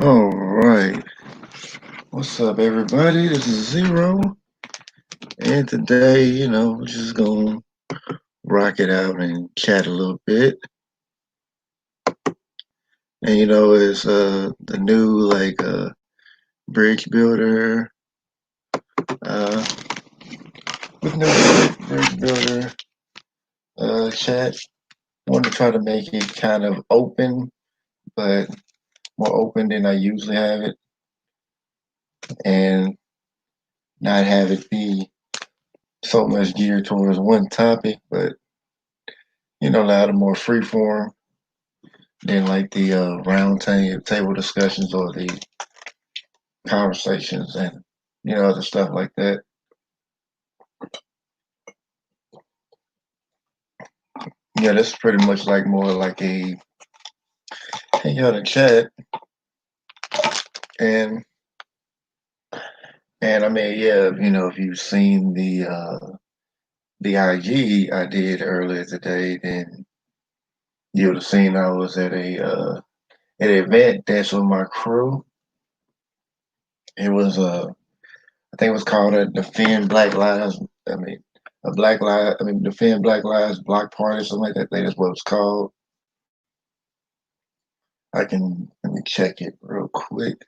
All right. What's up, everybody? This is Zero. And today, we're just going to rock it out and chat a little bit. And, it's the new, bridge builder, uh, with new bridge builder chat. I want to try to make it kind of open, but more open than I usually have it. And not have it be so much geared towards one topic, but, a lot of more free form than like the round table discussions or the conversations and other stuff like that. Yeah, that's pretty much like more like a hang out and chat and I mean yeah, if you've seen the IG I did earlier today, then you would have seen I was at a an event that's with my crew. It was I think it was called a Defend Black Lives. I mean a Black Lives. I mean Defend Black Lives Block Party, something like that. I think that's what it's called. I can let me check it real quick,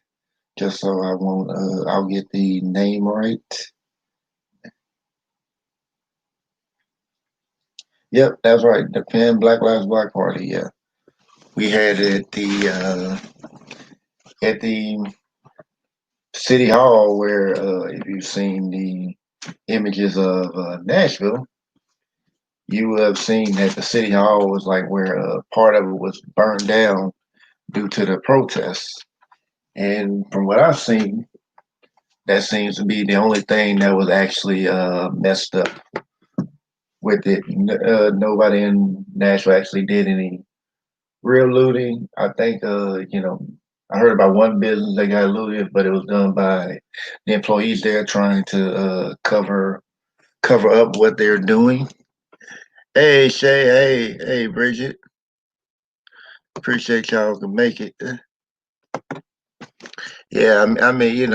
just so I won't. I'll get the name right. Yep, that's right. The Penn Black Lives Black Party. Yeah, we had it at the city hall where, if you've seen the images of Nashville, you will have seen that the city hall was like where part of it was burned down due to the protests. And from what I've seen, that seems to be the only thing that was actually messed up with it. Nobody in Nashville actually did any real looting. I think, I heard about one business that got looted, but it was done by the employees there trying to cover up what they're doing. Hey Shay, hey Bridget, appreciate y'all can make it. Yeah, I mean,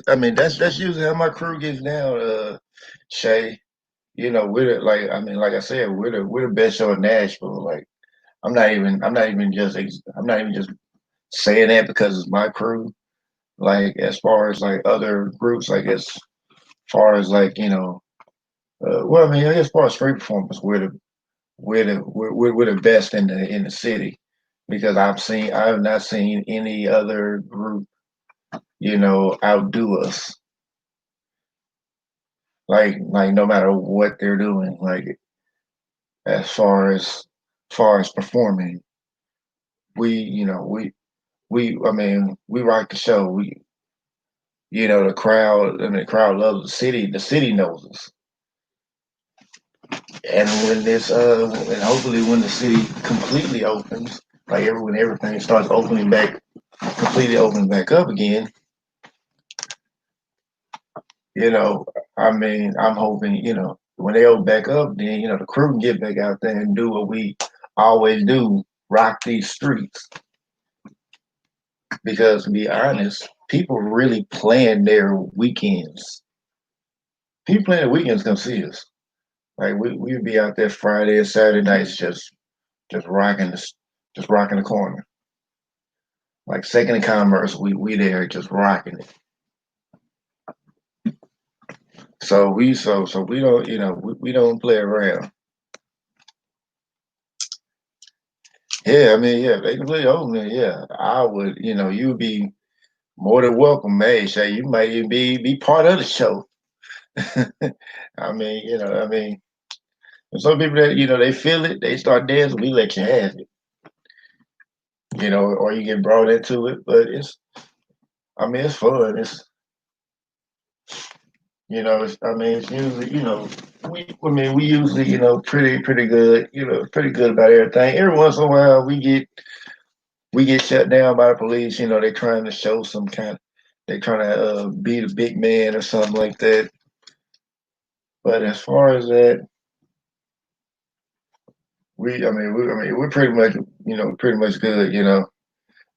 I mean that's usually how my crew gets down. Shay, we're I mean, like I said, we're the best show in Nashville. Like I'm not even just saying that because it's my crew. Like as far as like other groups, like as far as like well, I mean, as far as street performance, we're the best in the city because I have not seen any other group outdo us. Like no matter what they're doing, like as far as performing, we you know we I mean we rock the show. The crowd, I mean, the crowd loves the city. The city knows us. And and hopefully when the city completely opens, when everything starts completely opening back up again, you know, I mean, I'm hoping, when they open back up, then, the crew can get back out there and do what we always do, rock these streets. Because to be honest, people really plan their weekends. People plan their weekends to come see us. Like we'd be out there Friday and Saturday nights just rocking just rocking the corner. Like Second and Commerce, we there just rocking it. So we don't we don't play around. Yeah, I mean, yeah, if they completely open it, yeah, I would, you'd be more than welcome. Hey, Shay, you might even be part of the show. I mean, I mean, some people that they feel it, they start dancing, we let you have it, or you get brought into it. But I mean, it's fun. I mean, it's usually, I mean, we usually, pretty good, pretty good about everything. Every once in a while, we get shut down by the police. They're trying to show they're trying to be the big man or something like that. But as far as that, I mean, we're pretty much, pretty much good.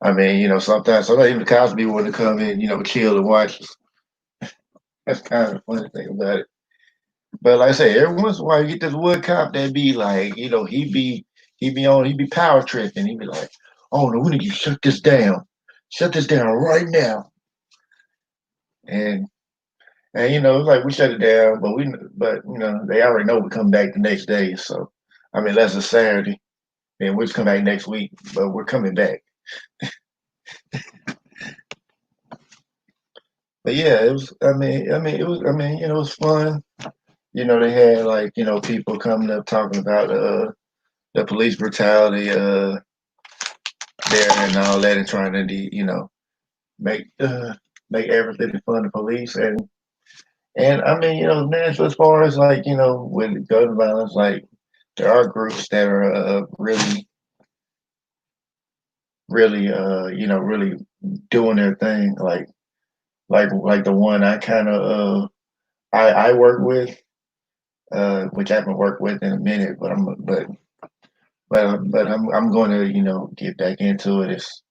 I mean, sometimes even the cops be wanting to come in, chill and watch us. That's kind of the funny thing about it. But like I say, every once in a while you get this one cop that be like, he be power tripping. He be like, oh no, we need you to shut this down right now. And it's like we shut it down, but they already know we come back the next day. So I mean, that's a Saturday, and we just come back next week, but we're coming back. But yeah, it was. It was. It was fun. They had like people coming up talking about the police brutality there and all that, and trying to make make everything fun of police and I mean man, so as far as like with gun violence, like there are groups that are really doing their thing, like the one I kind of I work with, which I haven't worked with in a minute, but I'm going to get back into it. It's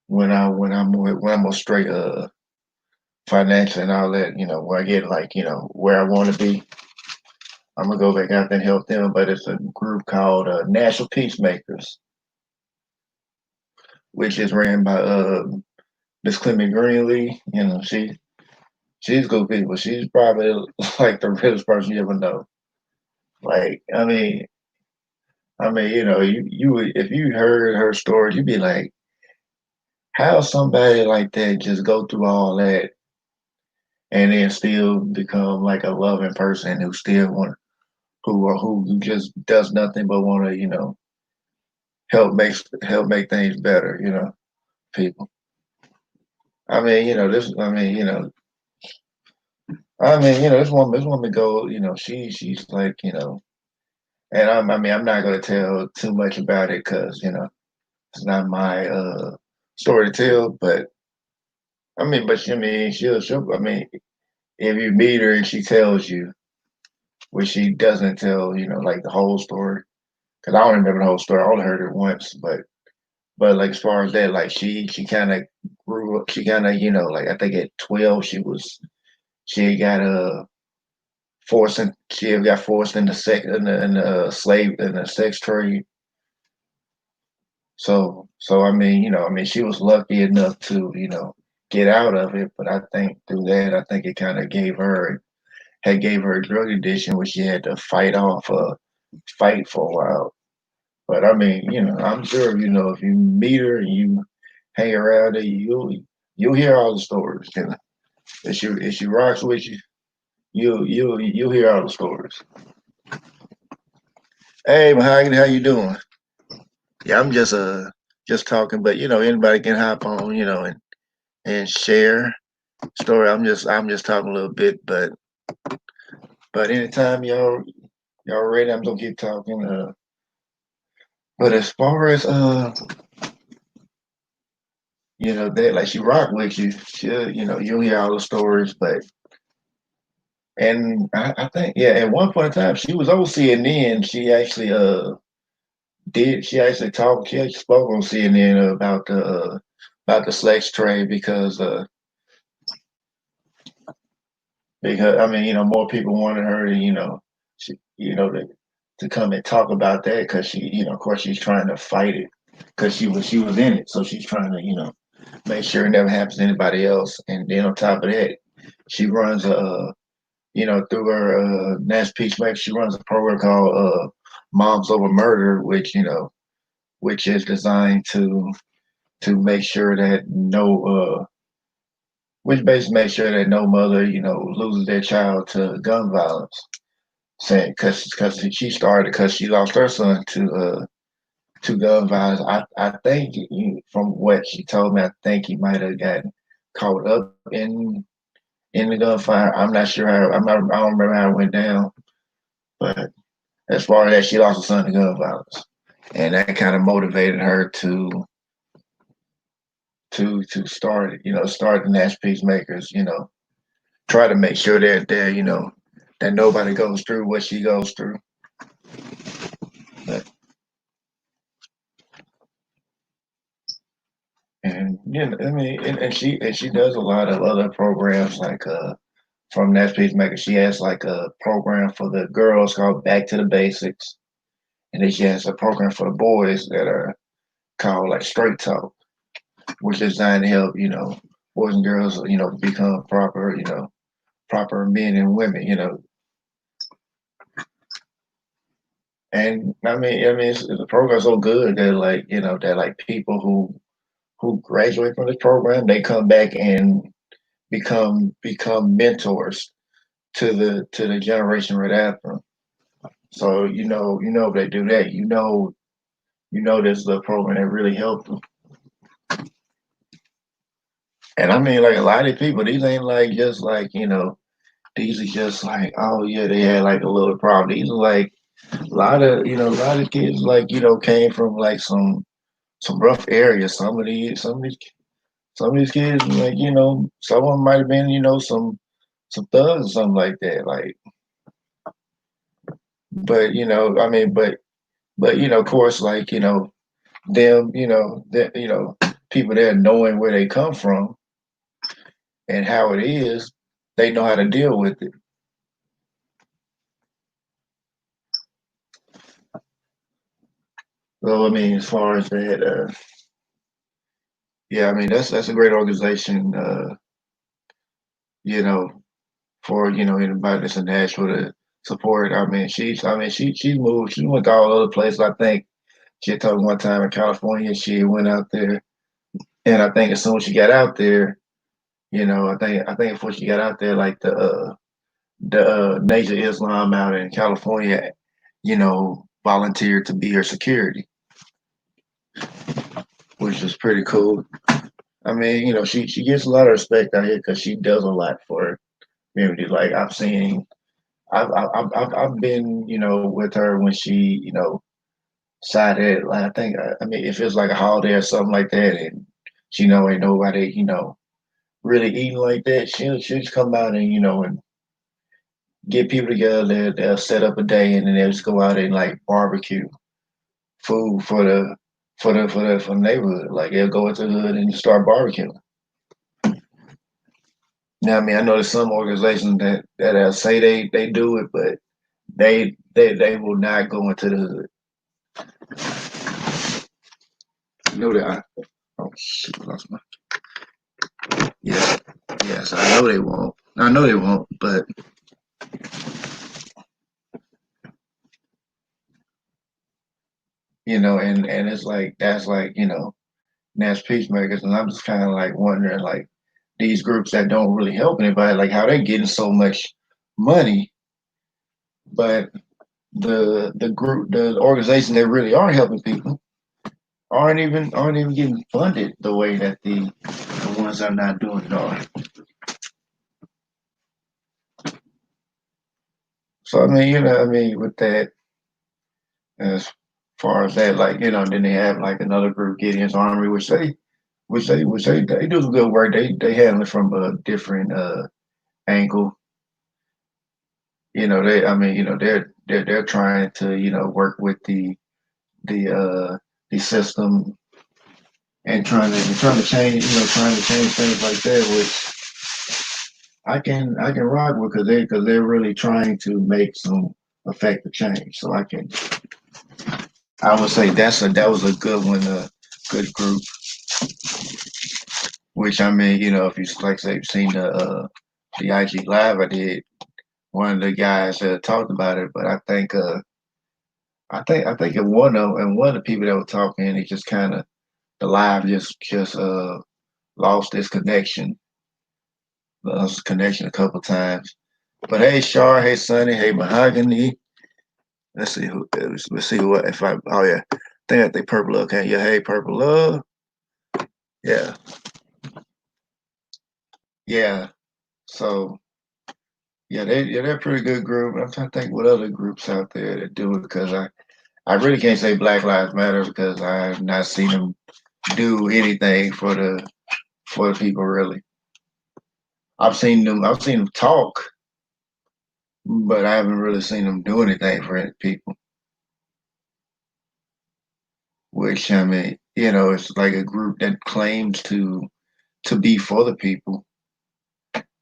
when I'm more straight financially and all that, where I get like where I want to be. I'm gonna go back out there and help them, but it's a group called National Peacemakers, which is ran by Miss Clement Greenlee. She's good people. She's probably like the realest person you ever know. Like, you if you heard her story, you'd be like, how somebody like that just go through all that and then still become like a loving person who still want who just does nothing but want to help make things better. People. This. This woman go. She's like and I'm not gonna tell too much about it because it's not my story to tell. But she'll. If you meet her and she tells you, which she doesn't tell, like the whole story, because I don't remember the whole story. I only heard it once, but like as far as that, like she kind of grew up. She kind of like I think at 12 she got she had got forced in the sex in the slave in the sex trade. So she was lucky enough to get out of it. But I think through that, I think it kind of gave her a drug addiction, which she had to fight for a while. But I'm sure if you meet her and you hang around her, you'll hear all the stories. If she rocks with you, you'll hear all the stories. Hey, Mahogany, how you doing? Yeah, I'm just talking, but anybody can hop on, and share story. I'm just talking a little bit, but anytime y'all ready, I'm gonna keep talking. But as far as that like she rock with you, you'll hear all the stories. But and I think yeah, at one point in time she was on CNN. She actually spoke on CNN about the slave trade because more people wanted her to she, to come and talk about that because she of course she's trying to fight it because she was in it, so she's trying to make sure it never happens to anybody else. And then on top of that, she runs through her Nash Peacemaker, she runs a program called Moms Over Murder, which is designed to make sure that which basically makes sure that no mother loses their child to gun violence. Saying because she started because she lost her son to gun violence. I think from what she told me, I think he might have gotten caught up in the gunfire. I'm not sure how. I don't remember how it went down, but as far as that, she lost her son to gun violence, and that kind of motivated her to start the Nash Peacemakers. Try to make sure that nobody goes through what she goes through. But And I mean, and she does a lot of other programs like from Nash Peacemaker. She has like a program for the girls called Back to the Basics, and then she has a program for the boys that are called like Straight Talk, which is designed to help boys and girls become proper men and women. And I mean, the program's so good that like people who graduate from this program, they come back and become mentors to the generation right after 'em. So if they do that, this is a program that really helped them. And I mean, like a lot of people, these ain't like just like these are just like, oh yeah, they had like a little problem. These are like a lot of kids like came from like some rough areas. Some of these kids like some of them might have been some thugs or something like that. Like, but I mean, but of course, like them, people there knowing where they come from and how it is, they know how to deal with it. So I mean, as far as that, yeah, I mean that's a great organization, you know, for anybody that's in Nashville to support. She's went to all over the places. I think she had told me one time in California she went out there, and I think as soon as she got out there, I think before she got out there, like the Nation of Islam out in California, volunteered to be her security, which is pretty cool. I mean, she gets a lot of respect out here because she does a lot for her community. Like I've been with her when she decided like I mean if it's like a holiday or something like that and she ain't nobody really eating like that, she'll just come out and and get people together. They'll set up a day and then they'll just go out and like barbecue food for the neighborhood. Like they'll go into the hood and start barbecuing. Now, I mean, I know there's some organizations that say they do it, but they will not go into the hood. You know that. Oh shit, I lost my. Yeah, yes, I know they won't. I know they won't, but and it's like that's like Nash peacemakers, and I'm just kind of like wondering like these groups that don't really help anybody, like how they getting so much money, but the organization that really are helping people aren't even getting funded the way that the ones that are not doing it are. So I mean, I mean, with that, as far as that, like then they have like another group, Gideon's Army, which they do some good work. They handle it from a different angle. They I mean, they're trying to work with the the system and trying to change things like that, which I can rock with because they're really trying to make some effective change. So I would say that was a good one, a good group. Which I mean, if you like say you've seen the IG live I did, one of the guys talked about it, but I think one of the people that were talking, he just kind of the live just lost its connection a couple times. But hey, Shar, hey, Sonny, hey, Mahogany. Let's see who. If I. Oh yeah, I think Purple Love. Okay, yeah. Hey, Purple Love. Yeah, yeah. So they're a pretty good group. I'm trying to think what other groups out there that do it because I really can't say Black Lives Matter because I've not seen them do anything for the people really. I've seen them talk, but I haven't really seen them do anything for any people. Which I mean, it's like a group that claims to be for the people.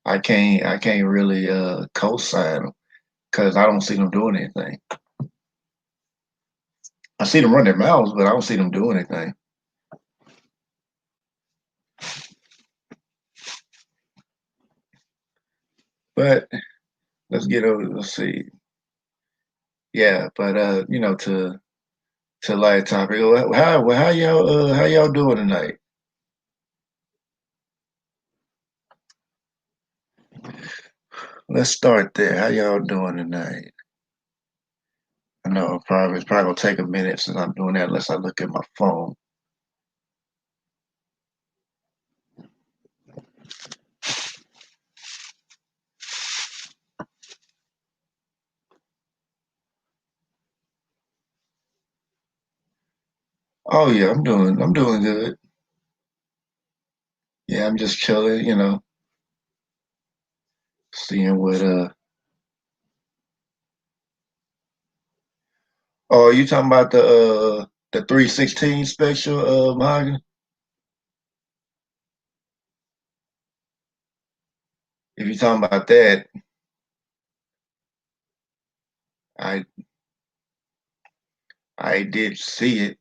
I can't really co-sign them because I don't see them doing anything. I see them run their mouths, but I don't see them doing anything. But let's see. Yeah, but to light topic. How y'all doing tonight? Let's start there. How y'all doing tonight? I know it's probably gonna take a minute since I'm doing that unless I look at my phone. Oh yeah, I'm doing good. Yeah, I'm just chilling, seeing what oh, you talking about the 316 special mahogany? If you're talking about that, I I did see it.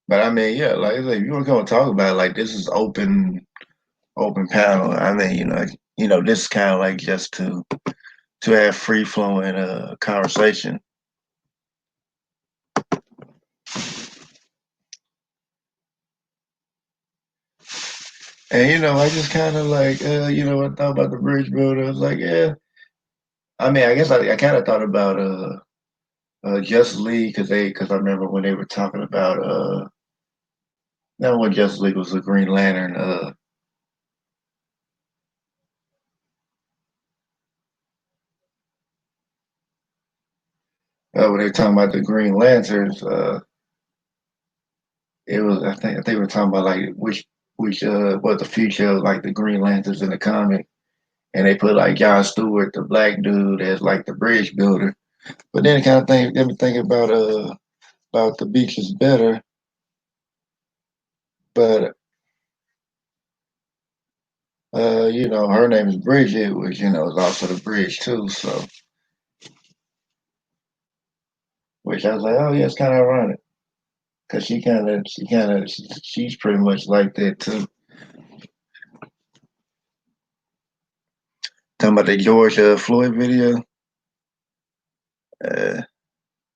But I mean, yeah, like I said, if you want to come and talk about it, like this is open panel. I mean, this is kind of like just to have free flowing conversation. And I just kind of like I thought about the bridge builder. I was like, yeah. I mean, I guess I kind of thought about Justice League because I remember when they were talking about not when Justice League was the Green Lantern when they were talking about the Green Lanterns. It was I think we were talking about like which what the future of like the Green Lanterns in the comic, and they put like John Stewart, the black dude, as like the bridge builder. But then it kind of let me think about the beach is better, but her name is Bridget, which is also the bridge too. So which I was like, oh yeah, it's kind of ironic because she's pretty much like that too. Talking about the George Floyd video. Uh,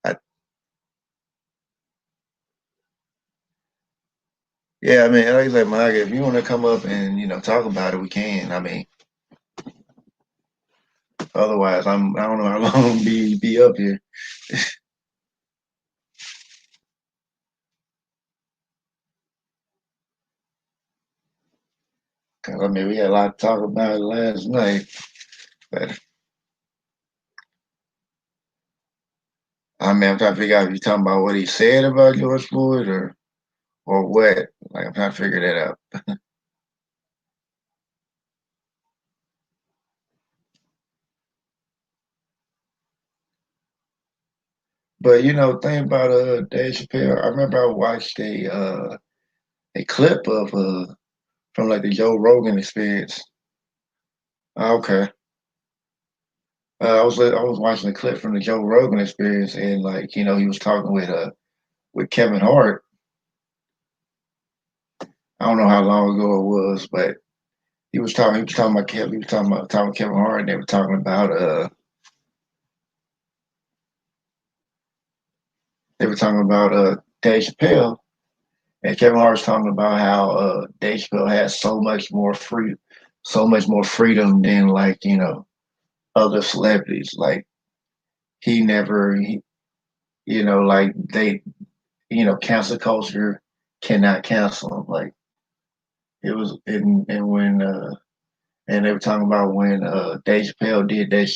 I, yeah, I mean, like I said, Maga, if you want to come up and talk about it, we can. I mean, otherwise, I don't know how long I'm be up here. 'Cause, I mean, we had a lot to talk about last night, but I mean, I'm trying to figure out if you're talking about what he said about George Floyd or what. Like, I'm trying to figure that out. But thing about Dave Chappelle, I remember I watched a clip of from like the Joe Rogan Experience. Okay. I was watching a clip from the Joe Rogan Experience, and like he was talking with Kevin Hart. I don't know how long ago it was, but he was talking about Kevin. He was talking about Kevin Hart, and they were talking about Dave Chappelle, and Kevin Hart was talking about how Dave Chappelle has so much more freedom than like other celebrities. Like he never, like cancel culture cannot cancel him. Like it was, and when and they were talking about when Dave Chappelle did that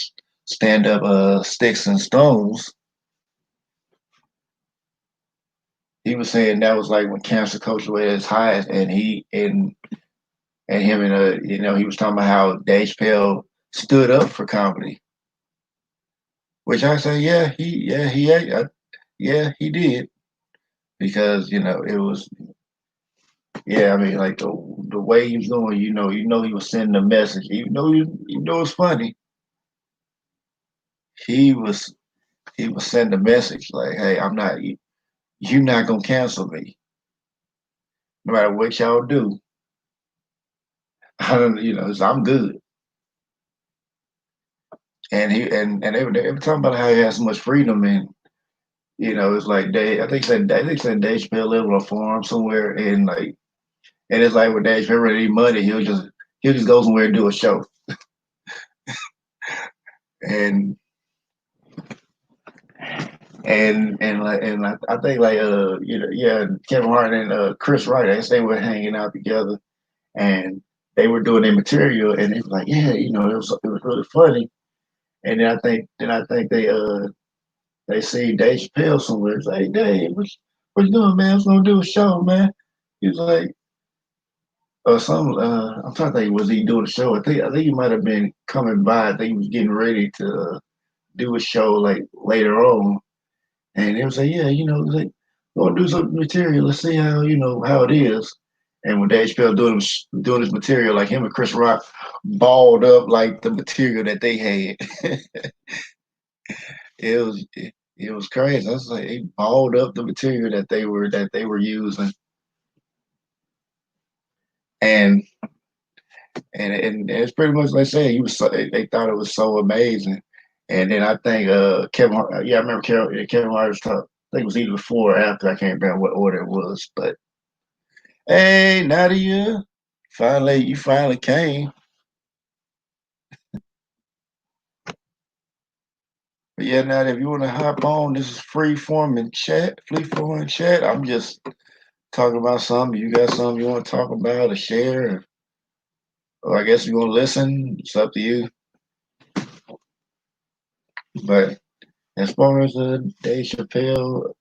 stand up Sticks and Stones. He was saying that was like when cancel culture was at its highest, and and him and he was talking about how Dave Chappelle stood up for comedy, which I say, yeah, he did. because it was, yeah. I mean, like the way he was going, he was sending a message, it's funny. He was he was sending a message like, "Hey, you're not gonna cancel me, no matter what y'all do. I don't, I'm good." And they were talking about how he has so much freedom, and it's like I think said Dave Chappelle live on a farm somewhere, and like, and it's like when Dave Chappelle really need money, he'll just go somewhere and do a show, and I think like yeah, Kevin Hart and Chris Rock, they were hanging out together, and they were doing their material, and they were like, yeah, it was really funny. And then I think they see Dave Chappelle somewhere. It's like, Dave, what you doing, man? I was gonna do a show, man. He's like, or some. I'm trying to think, was he doing a show? I think he might have been coming by. I think he was getting ready to do a show like later on, and they was like, yeah, like, gonna do some material. Let's see how it is. And when Dave Chappelle doing his material, like him and Chris Rock balled up like the material that they had. It was crazy. I was like, they balled up the material that they were using, and and it's pretty much like I said. They thought it was so amazing, and then I think Kevin Hart. Yeah, I remember Kevin Hart was talking. I think it was either before or after. I can't remember what order it was, but hey, Nadia, you finally came. But yeah, Nadia, if you want to hop on, this is free form and chat. I'm just talking about something. You got something you want to talk about or share? Or I guess you're gonna listen. It's up to you. But as far as Dave Chappelle,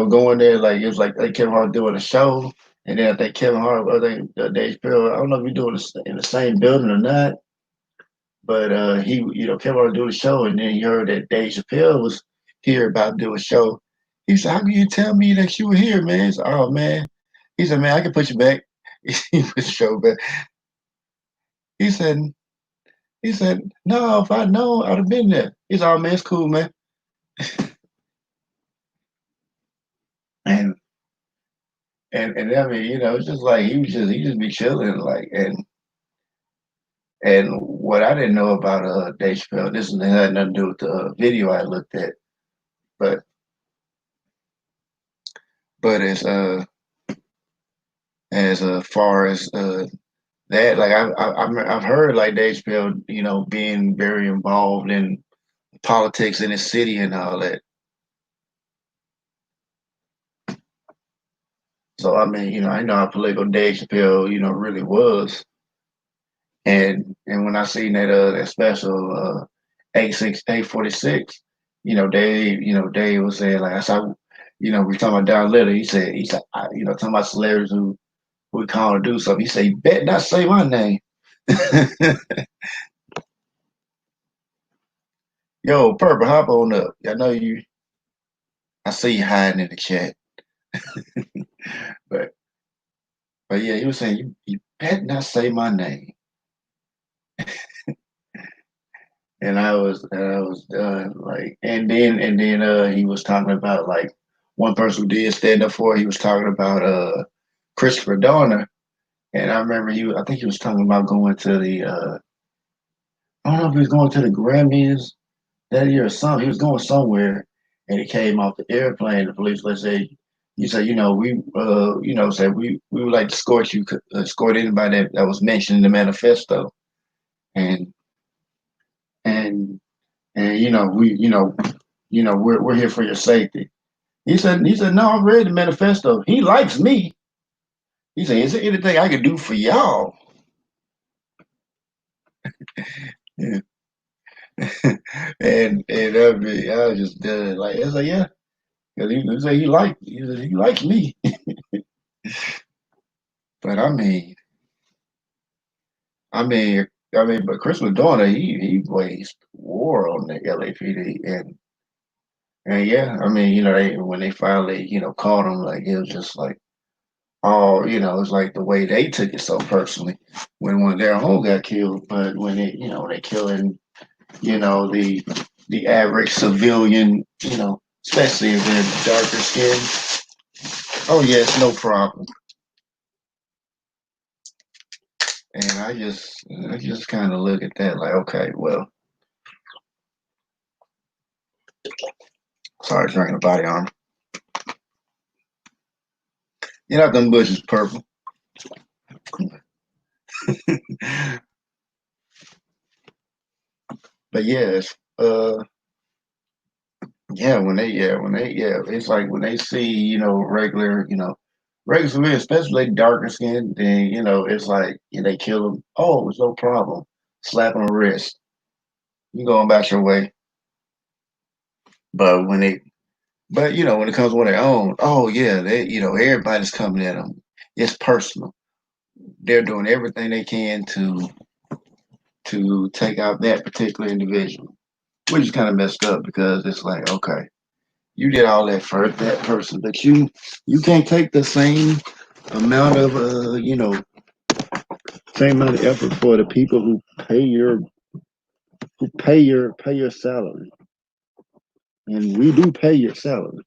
going there like it was like Kevin Hart doing a show, and then I think I think Dave Chappelle. I don't know if we're doing this in the same building or not, but Kevin Hart doing a show, and then he heard that Dave Chappelle was here about to do a show. He said, "How can you tell me that you were here, man?" He said, "Oh man," he said, "Man, I can put you back." He put the show back. He said, "No, if I'd known, I'd have been there." He's all, man, it's cool, man. And and I mean, it's just like he just be chilling, like, and what I didn't know about Dave Chappelle, this had nothing to do with the video I looked at, but it's as far as that, like I've heard like Dave Chappelle, being very involved in politics in his city and all that. So I mean, I know how political Dave Chappelle, really was. And when I seen that special 846, Dave was saying like I saw, we talking about Don Little. He said, talking about celebrities who we call to do something. He said, "You bet not say my name." Yo, Purple, hop on up. I know you. I see you hiding in the chat, but yeah, he was saying, "You bet not say my name." And I was done. Like, and then he was talking about like one person who did stand up for. He was talking about Christopher Dorner, and I remember I think he was talking about going to the I don't know if he was going to the Grammys that year or something. He was going somewhere, and he came off the airplane. The police, let's say, he said, we said we would like to escort anybody that was mentioned in the manifesto, and and and we're here for your safety. He said, no, I've read the manifesto. He likes me. He said, is there anything I can do for y'all? Yeah. I was just like, I was like, yeah. 'Cause he said he likes me. But but Chris Madonna, he waged war on the LAPD, And yeah, I mean, they when they finally, caught him, like it was just like all, it's like the way they took it so personally when one of their own got killed, but when they killing, the average civilian, especially if they're darker skinned. Oh yes, no problem. And I just kind of look at that like, okay, well, sorry, drinking a body armor. You know, them bushes purple. But yes, yeah, it's like when they see, regular civilians, especially darker skin, then, it's like, they kill them. Oh, it's no problem. Slap on the wrist. You going about your way. But when it comes on their own, oh yeah, everybody's coming at them. It's personal. They're doing everything they can to take out that particular individual, which is kind of messed up because it's like, okay, you did all that for that person, but you can't take the amount of same amount of effort for the people who pay your salary, and we do pay your salary.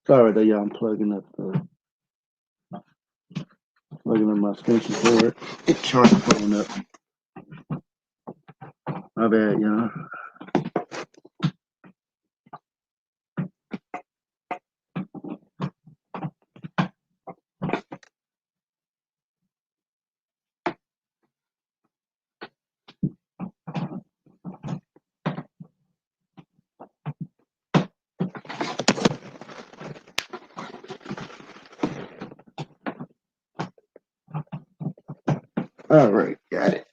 Sorry that y'all, I'm plugging up my extension cord. It charged the phone up. My bad, y'all. All right, got it.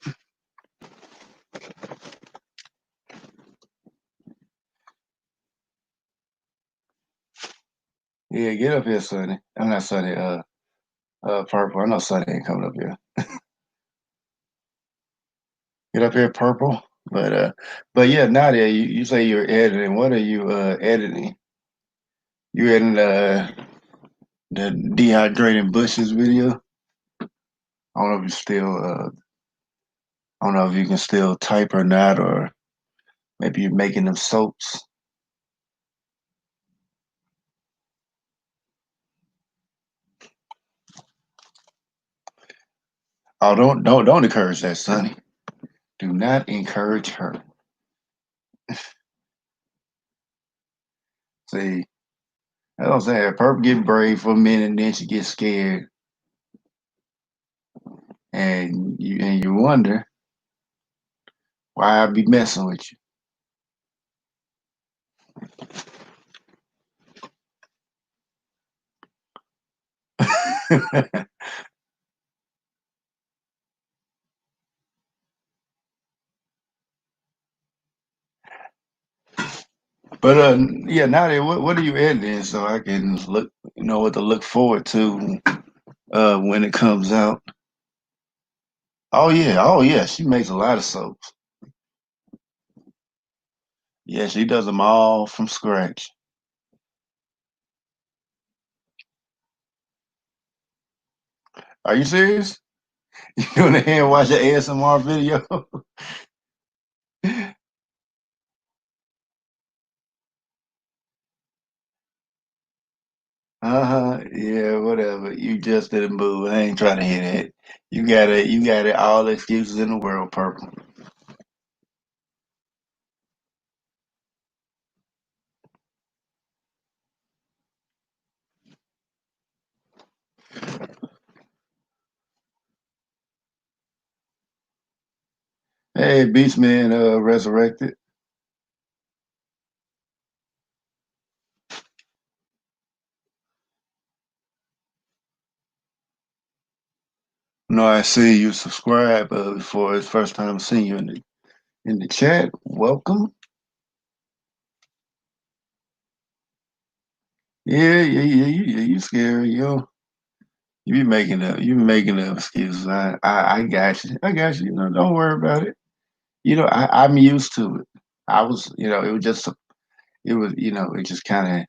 Yeah, get up here, Sonny. I'm not Sonny. Purple. I know Sonny ain't coming up here. Get up here, Purple. But yeah, Nadia, you say you're editing. What are you editing? You editing the dehydrating bushes video? I don't know if you still I don't know if you can still type or not, or maybe you're making them soaps. Oh, don't encourage that, Sonny. Do not encourage her. See, I don't say Purple get brave for a minute, and then she gets scared, and you wonder why I be messing with you. But yeah, Nadia, what are you editing so I can know what to look forward to when it comes out? Oh yeah, she makes a lot of soaps. Yeah, she does them all from scratch. Are you serious? You want to and watch an ASMR video? Uh-huh. Yeah, whatever. You just didn't move. I ain't trying to hear that. You got it all the excuses in the world, Purple. Hey, Beastman resurrected. No, I see you subscribe before it's first time seeing you in the chat. Welcome. Yeah, yeah, yeah, you scary, yo. You be making up excuses. I got you. I got you. Don't worry about it. I'm used to it. I was, it was just, it was, it just kind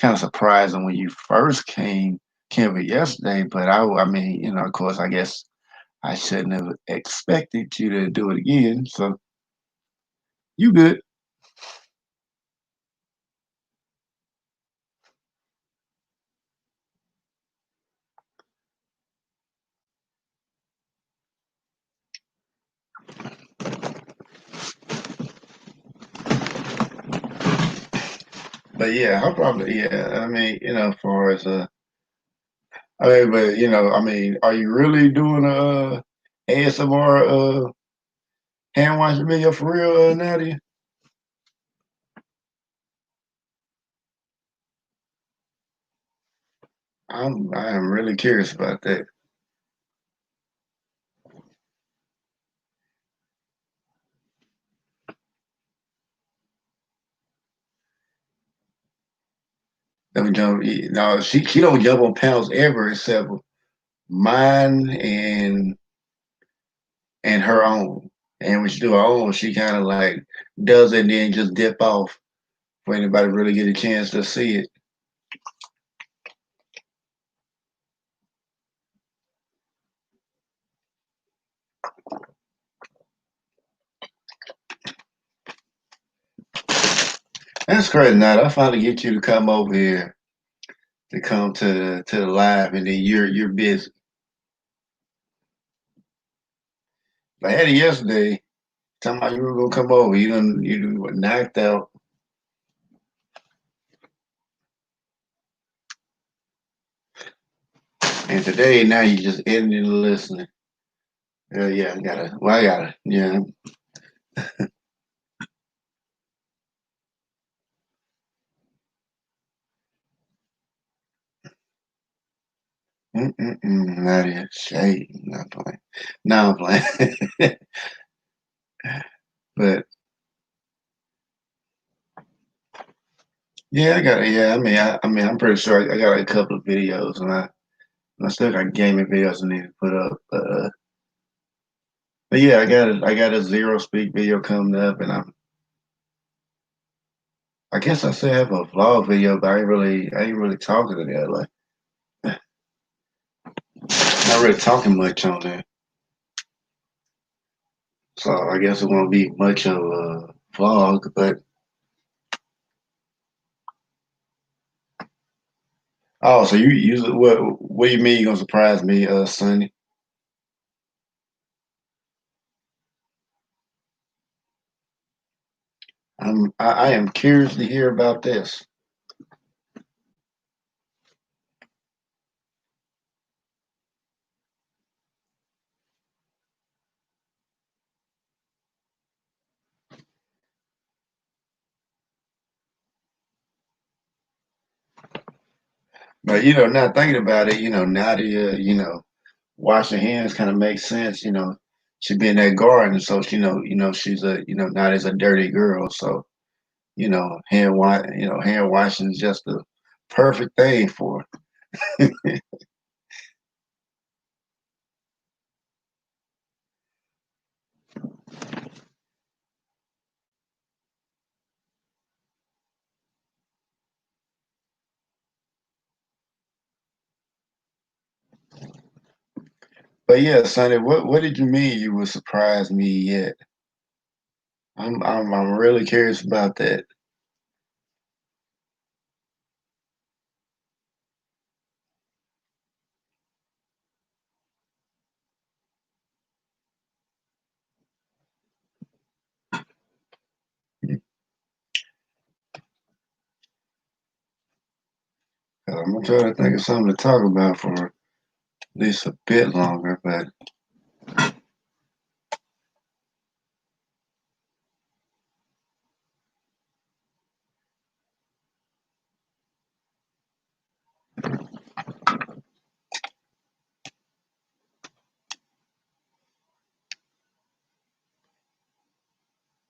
of surprising when you first came here yesterday. But I mean, of course, I guess I shouldn't have expected you to do it again. So you good. But yeah, I'll probably, yeah. I mean, as far as I mean, but I mean, are you really doing a ASMR hand washing video for real, Nadia? I am really curious about that. Let me jump. No, she don't jump on panels ever except mine and her own. And when she do her own, she kind of like does it and then just dip off for anybody to really get a chance to see it. That's crazy. Now I finally get you to come over here to come to the live, and then you're busy. I had it yesterday. Talking about you were gonna come over. You were knocked out. And today now you just ending and listening. Yeah, I gotta. Well, I gotta. Yeah. Not yet. Shade. Not playing. No, I'm playing. But yeah, I got. Yeah, I mean, I'm pretty sure I got like a couple of videos, and I still got gaming videos I need to put up. But yeah, I got a zero speak video coming up, and I guess I still have a vlog video, but I ain't really talking to that. Like, not really talking much on there. So I guess it won't be much of a vlog, but oh, so what do you mean you gonna surprise me, Sonny? I am curious to hear about this. But not thinking about it, Nadia, washing hands kind of makes sense. She be in that garden, so she's Nadia's a dirty girl, so hand washing is just the perfect thing for her. But yeah, Sonny, what did you mean you would surprise me yet? I'm really curious about that. I'm gonna try to think of something to talk about for at least a bit longer, but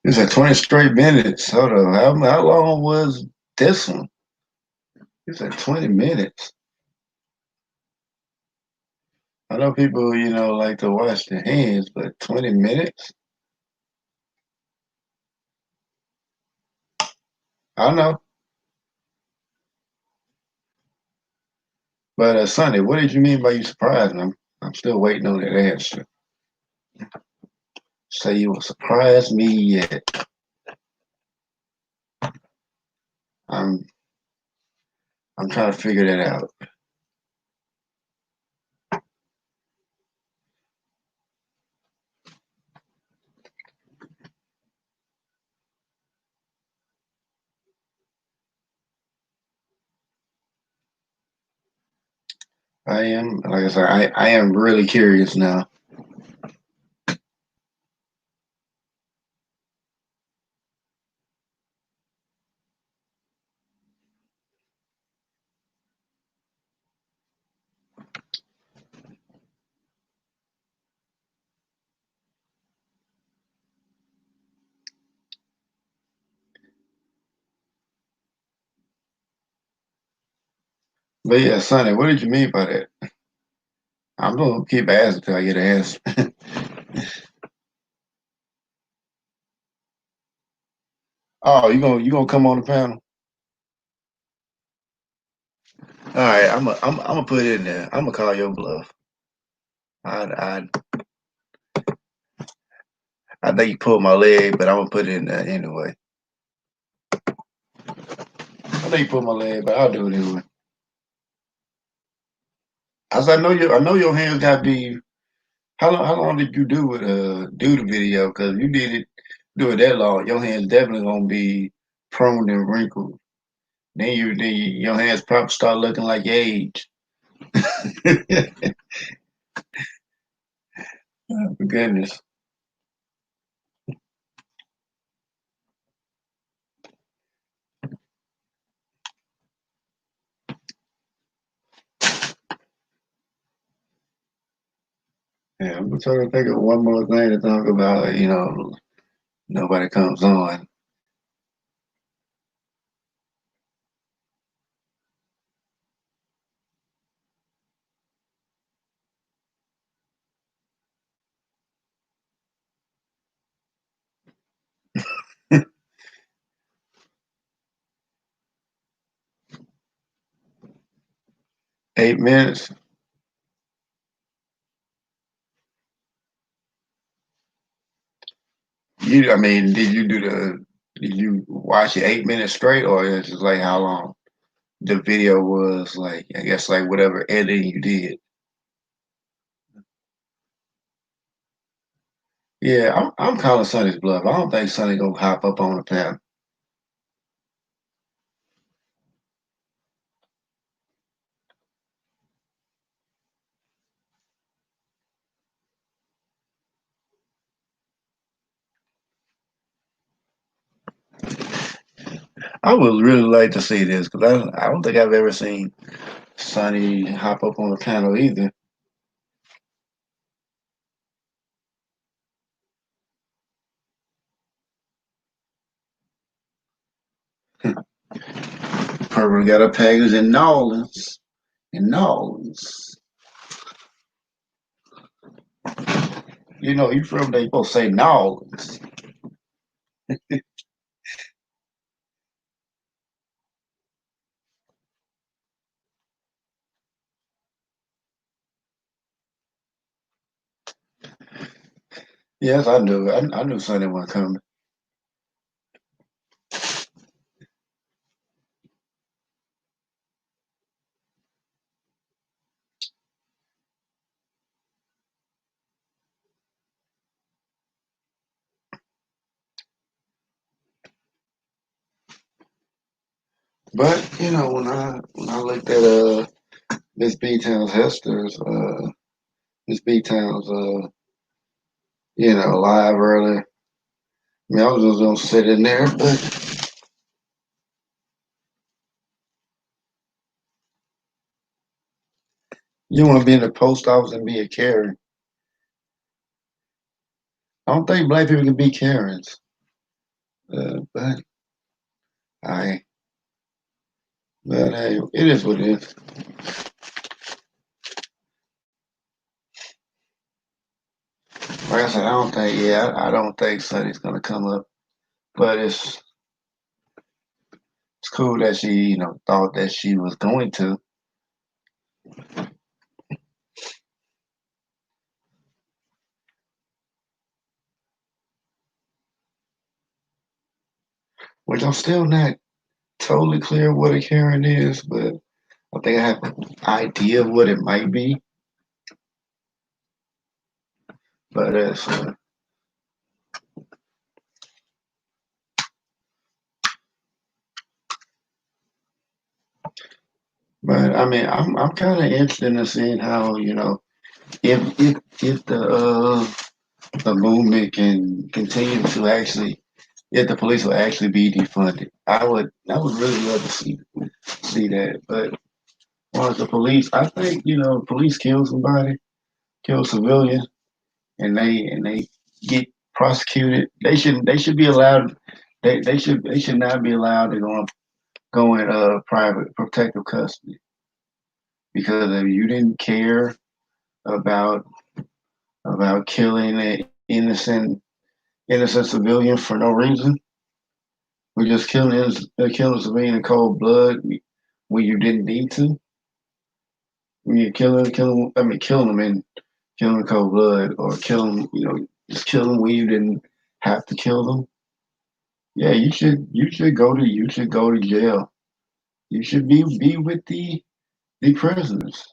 it's like 20 straight minutes. Hold on, how long was this one? It's like 20 minutes. I know people, like to wash their hands, but 20 minutes? I know. But Sonny, what did you mean by you surprised me? I'm still waiting on that answer. Say you will surprise me yet. I'm I'm trying to figure that out. I am, like I said, I am really curious now. But yeah, Sonny, what did you mean by that? I'm gonna keep asking until I get an answer. Oh, you gonna come on the panel? All right, I'm gonna put it in there. I'm gonna call your bluff. I I think you pulled my leg, but I'm gonna put it in there anyway. I think you pulled my leg, but I'll do it anyway. As I know your hands got to be. How long did you do the video? Because you did it do it that long, your hands definitely gonna be prone and wrinkled. Your hands probably start looking like age. For goodness. Yeah, I'm trying to think of one more thing to talk about. Nobody comes on. 8 minutes. I mean, did you watch it 8 minutes straight, or is it just like how long the video was? Like, I guess like whatever editing you did. Yeah, I'm calling Sonny's bluff. I don't think Sonny gonna hop up on the panel. I would really like to see this because I don't think I've ever seen Sonny hop up on the panel either. Purple got a package in Nolans. In Nolans. You from there, you supposed to say Nolans. Yes, I knew. I knew Sonny wasn't coming. But when I looked at Miss B Town's Hester's Miss B Town's live early. I mean, I was just gonna sit in there, but you want to be in the post office and be a Karen. I don't think black people can be Karens. But I, but hey, it is what it is. Like I said, I don't think Sonny's gonna come up, but it's It's cool that she, thought that she was going to, which I'm still not totally clear what a Karen is, but I think I have an idea of what it might be. But I mean, I'm kind of interested in seeing how if the movement can continue to actually, if the police will actually be defunded. I would really love to see that. But as far as the police, I think police kill somebody, kill civilians, and they get prosecuted. They should be allowed. They should not be allowed to go in private protective custody because if you didn't care about killing an innocent civilian for no reason, we just killing a civilian in cold blood when you didn't need to. When you killing them in cold blood, or kill them, just kill them when you didn't have to kill them. Yeah, you should go to jail. You should be with the prisoners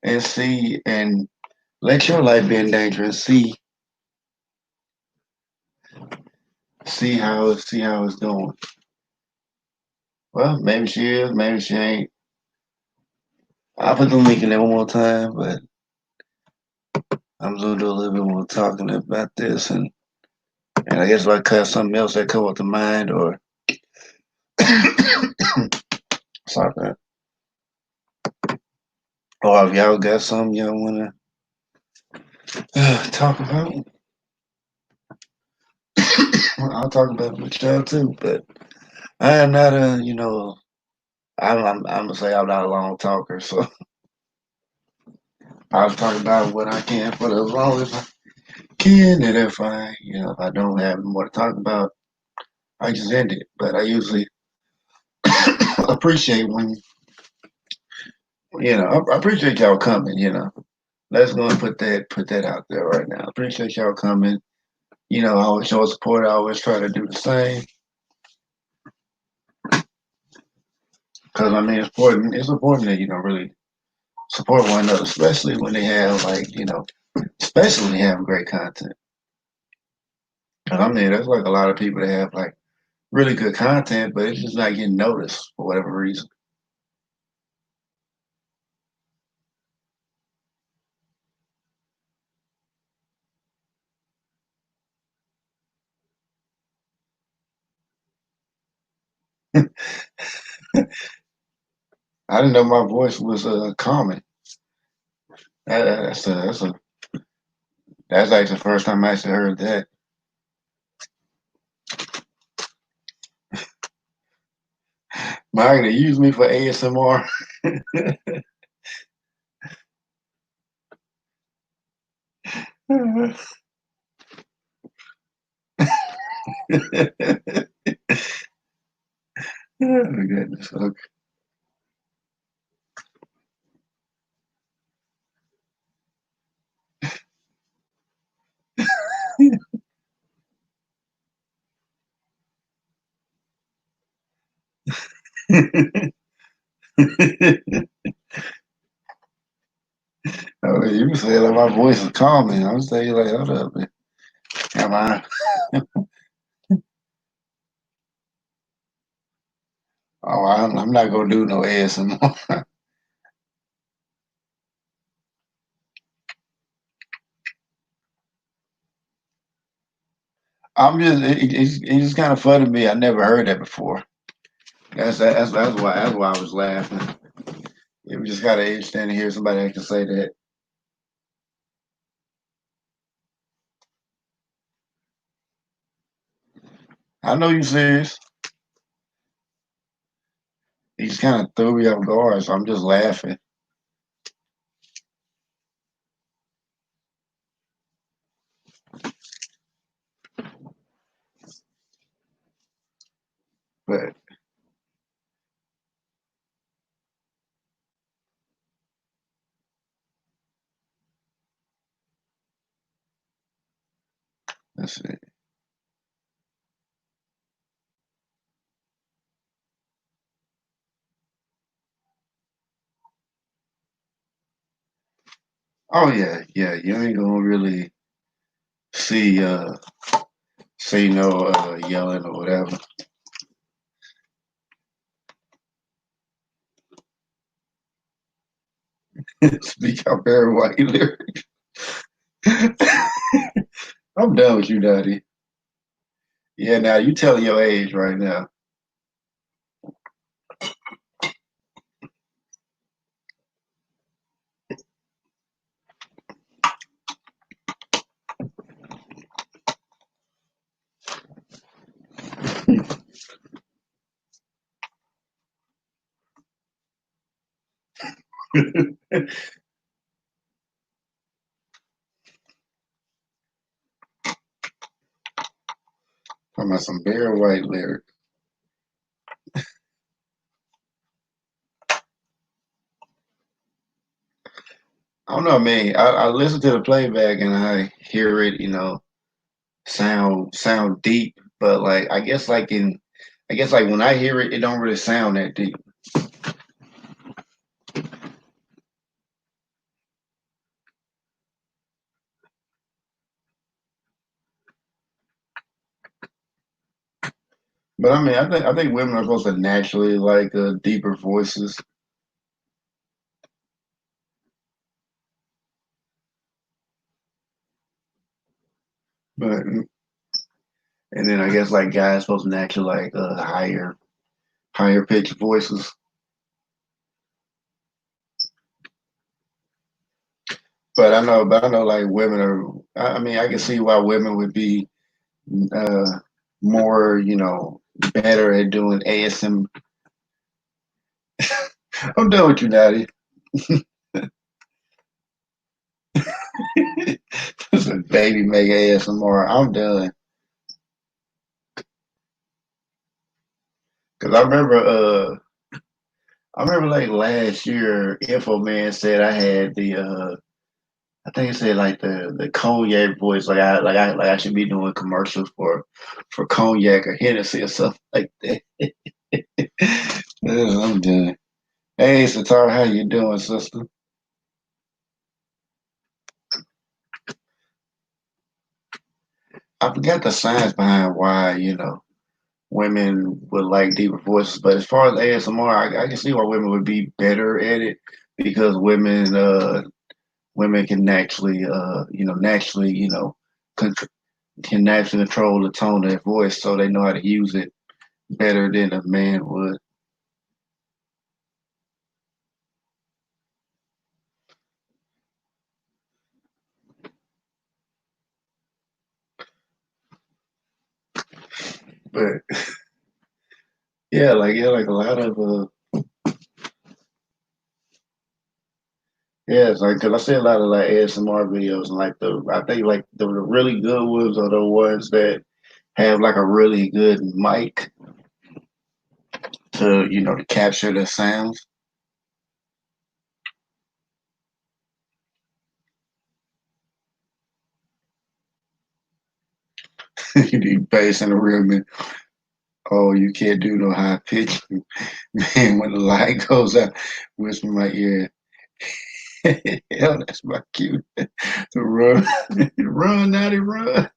and see and let your life be in danger and see how it's going. Well, maybe she is, maybe she ain't. I'll put the link in there one more time, but I'm gonna do a little bit more talking about this, and I guess if I cut something else that come up to mind, or sorry, man. Or if y'all got something y'all wanna talk about, I'll talk about it with y'all too. But I am not I'm gonna say I'm not a long talker, so I'll talk about what I can for as long as I can, and if I don't have more to talk about, I just end it. But I usually appreciate when I appreciate y'all coming. Let's go and put that out there right now. Appreciate y'all coming. I always show support. I always try to do the same because I mean it's important. It's important that really support one another, especially when they have especially when they have great content. Because I mean, there's like a lot of people that have like really good content, but it's just not getting noticed for whatever reason. I didn't know my voice was common. That's actually the first time I actually heard that. Magda, use me for ASMR. Oh, goodness. Okay. Oh, you say like my voice is calming. I'm saying like, hold up, man. Am I? Oh, I'm not gonna do no ASMR. I'm just it's just kind of funny to me. I never heard that before. That's why I was laughing. It was just kind of interesting to hear somebody that can say that. I know you serious. He just kind of threw me off guard, so I'm just laughing. But That's it. Oh yeah, yeah. You ain't gonna really see see no yelling or whatever. Speak out very white lyrics. I'm done with you, Daddy. Yeah, now you telling your age right now. Talking about some very white lyrics. I don't know, man. I listen to the playback and I hear it, sound deep, but like I guess like when I hear it, it don't really sound that deep. But I mean, I think women are supposed to naturally like deeper voices. But and then I guess like guys supposed to naturally like higher pitched voices. But I know like women are. I mean, I can see why women would be uh more, better at doing ASM. I'm done with you, Daddy. Baby make ASMR. I'm done. Cause I remember like last year, Info Man said I had the I think it said like the cognac voice, like I should be doing commercials for cognac or Hennessy or something like that. I'm done. Hey, Satar, how you doing, sister? I forgot the science behind why women would like deeper voices, but as far as ASMR, I can see why women would be better at it because women can naturally con- can naturally control the tone of their voice, so they know how to use it better than a man would. But yeah, like a lot of yeah, it's like because I see a lot of like ASMR videos, and like I think like the really good ones are the ones that have like a really good mic to to capture the sounds. You need bass in the room, and oh, you can't do no high pitch. Man, when the light goes out, whisper in my ear, hell, that's my cue to run, run, Natty, run.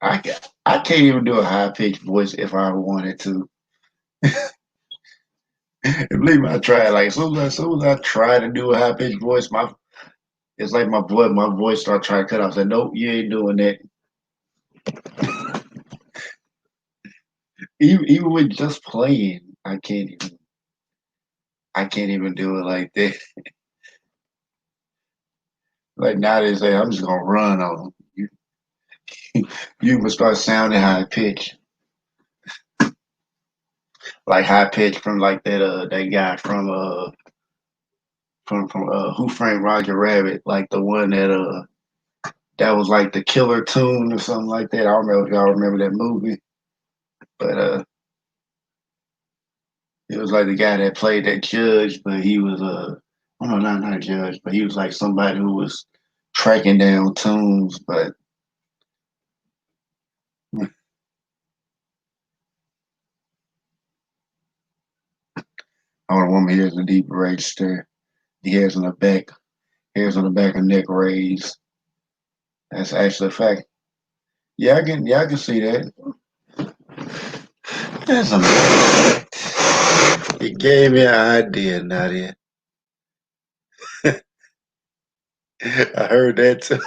I can't even do a high pitched voice if I wanted to. Believe me, I tried. Like as soon as I try to do a high pitched voice, my it's like my voice start trying to cut off. I said, nope, you ain't doing that. Even with just playing, I can't even do it like that. Like now they say, I'm just gonna run on them. You even start sounding high pitched, like high pitched from like that guy from Who Framed Roger Rabbit, like the one that was like the Killer Tune or something like that. I don't know if y'all remember that movie, but it was like the guy that played that judge, but he was oh no, not a judge, but he was like somebody who was tracking down tunes, but all the woman hears a deep register. The hairs on the back of neck raised. That's actually a fact. Yeah, I can see that. That's amazing. You gave me an idea, Nadia. I heard that too.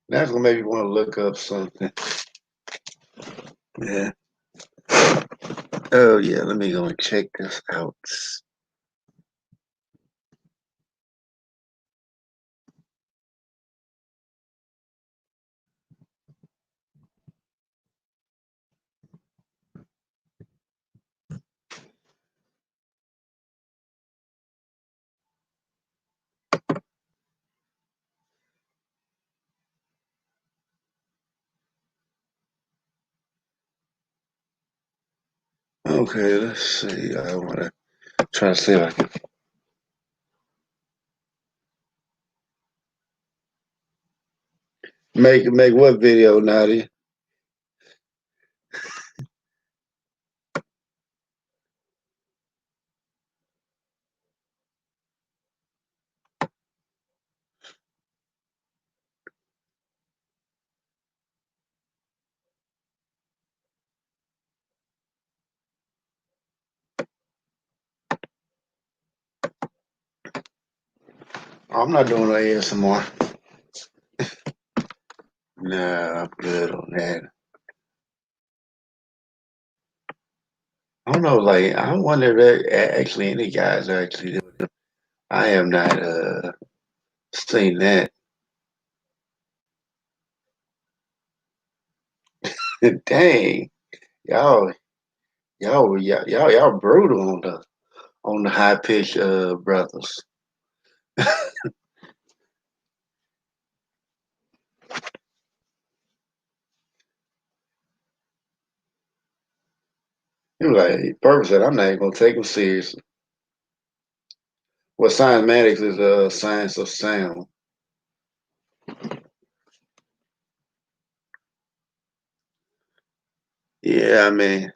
That's gonna make me want to look up something. Yeah. Oh yeah, let me go and check this out. Okay, let's see. I wanna try to see if I can make what video, Nadia? I'm not doing no ASMR. Nah, I'm good on that. I don't know, like I wonder if actually any guys actually do it. I have not seen that. Dang, y'all, y'all brutal on the high pitch brothers. You're like, Purpose said, I'm not even gonna take them seriously. Well, cymatics is a science of sound. Yeah, I mean,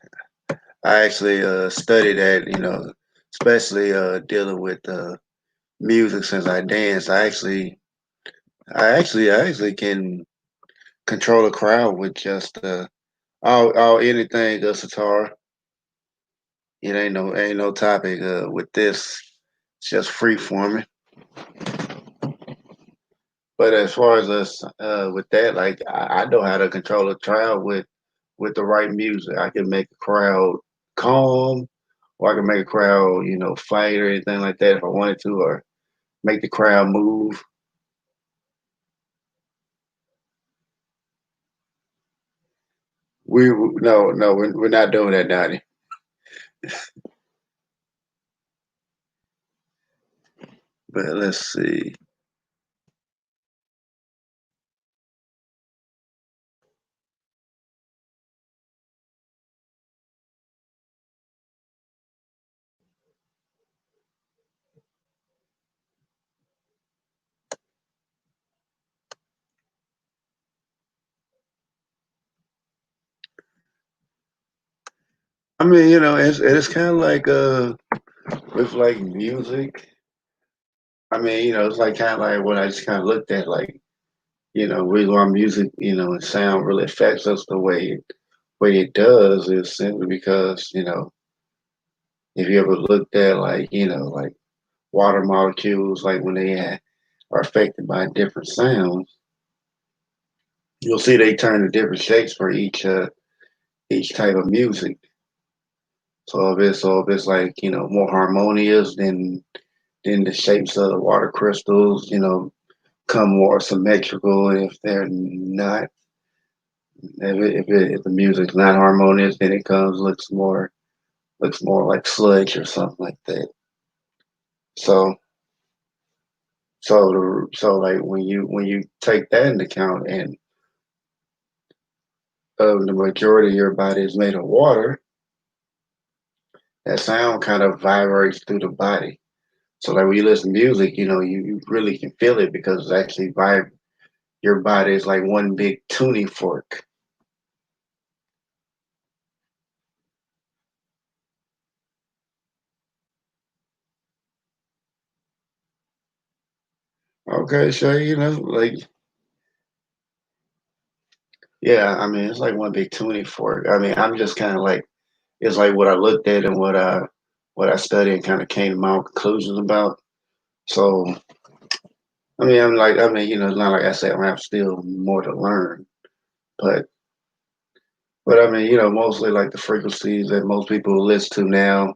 I actually studied that, especially dealing with music since I dance. I actually can control a crowd with just all anything a sitar. It ain't no topic with this. It's just free forming. But as far as us with that, like I know how to control a crowd with the right music. I can make a crowd calm, or I can make a crowd, fight or anything like that if I wanted to, or make the crowd move. No, we're not doing that, Donnie. But let's see. I mean, it's kind of like with like music. I mean, it's like kind of like what I just kind of looked at, like reason why music, and sound really affects us the way it does is simply because if you ever looked at like like water molecules, like when they are affected by different sounds, you'll see they turn to different shapes for each type of music. So if it's like more harmonious, then the shapes of the water crystals come more symmetrical. And if they're not, if the music's not harmonious, then it comes looks more like sludge or something like that. So so like when you take that into account and the majority of your body is made of water, that sound kind of vibrates through the body. So like when you listen to music, you really can feel it because it's actually your body is like one big tuning fork. Okay, Shay, like yeah, I mean it's like one big tuning fork. I mean, I'm just kind of like it's like what I looked at and what I studied and kind of came to my own conclusions about. So it's not like I said I have still more to learn, but I mean, mostly like the frequencies that most people listen to now,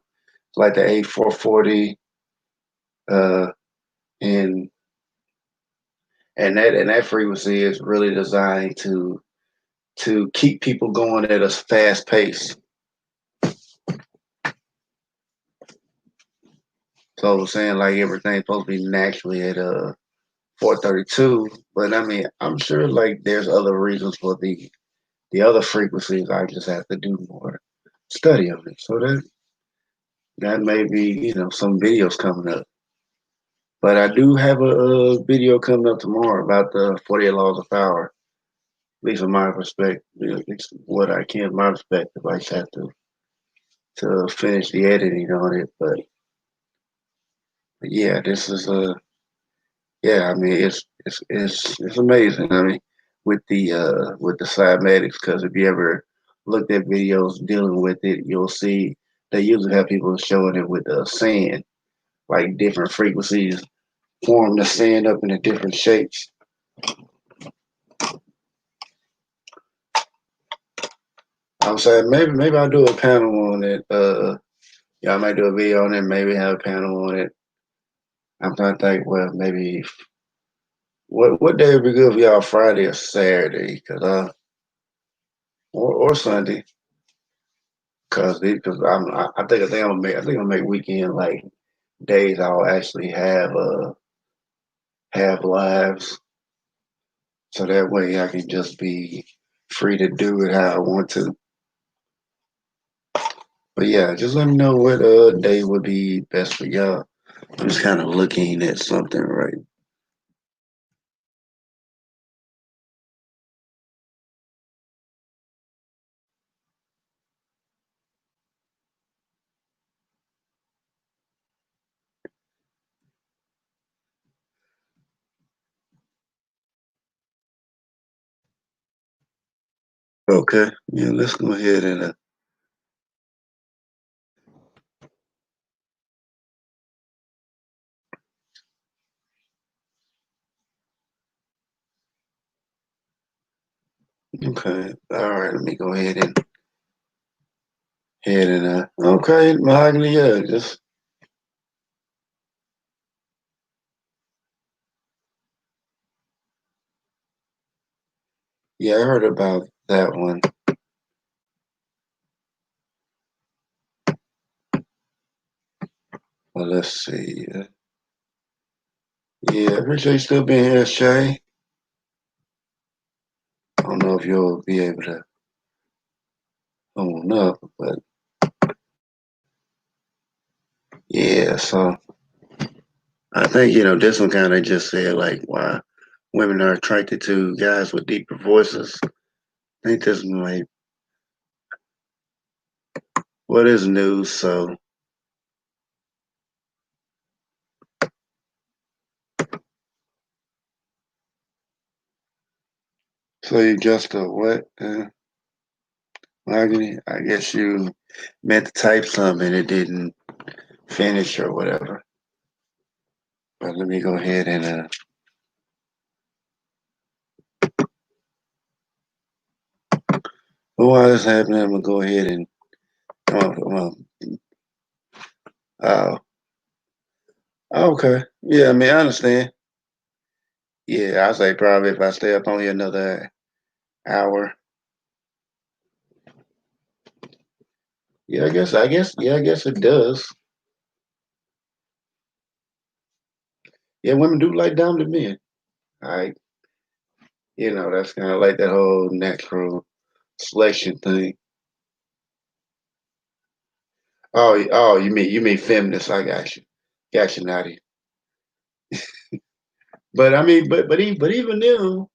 like the A440, uh, and that frequency is really designed to keep people going at a fast pace. So I'm saying like everything's supposed to be naturally at 432, but I mean I'm sure like there's other reasons for the other frequencies. I just have to do more study of it. So that may be some videos coming up. But I do have a video coming up tomorrow about the 48 laws of power. At least from my perspective, it's what I can, my perspective. I just have to finish the editing on it. But yeah, this is yeah. I mean, it's amazing. I mean, with the cymatics, because if you ever looked at videos dealing with it, you'll see they usually have people showing it with sand, like different frequencies form the sand up into different shapes. I'm saying maybe I'll do a panel on it. Yeah, I might do a video on it. Maybe have a panel on it. I'm trying to think. Well, maybe what day would be good for y'all? Friday or Saturday? Or Sunday? Because I think I'm gonna make weekend like days. I'll actually have lives, so that way I can just be free to do it how I want to. But yeah, just let me know what day would be best for y'all. I'm just kind of looking at something right. Okay, yeah, let's go ahead and okay. All right, let me go ahead and okay, mahogany. Yeah, just yeah, I heard about that one. Well, let's see. Yeah, I appreciate you still being here, Shay. I don't know if you'll be able to own up, but yeah. So I think this one kind of just said like why women are attracted to guys with deeper voices. I think this one like what is news? So you just a what? Mahogany? I guess you meant to type something and it didn't finish or whatever. But let me go ahead and while this happening, I'm gonna go ahead and uh, okay. Yeah, I mean I understand. Yeah, I say probably if I stay up only another hour. Yeah, I guess it does. Yeah, women do like dominant men. I that's kind of like that whole natural selection thing. Oh, you mean feminists? I got you, Nadia. But I mean, but even them,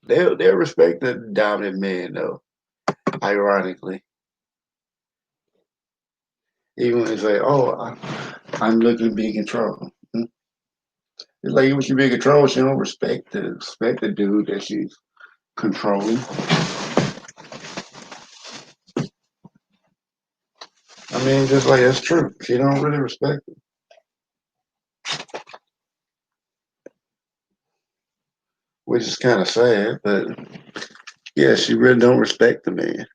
they'll respect the dominant man though. Ironically, even when they say, "Oh, I'm looking to be in control," it's like when she be in control, she don't respect the dude that she's controlling. I mean, just like that's true. She don't really respect it, which is kind of sad. But yeah, she really don't respect the man.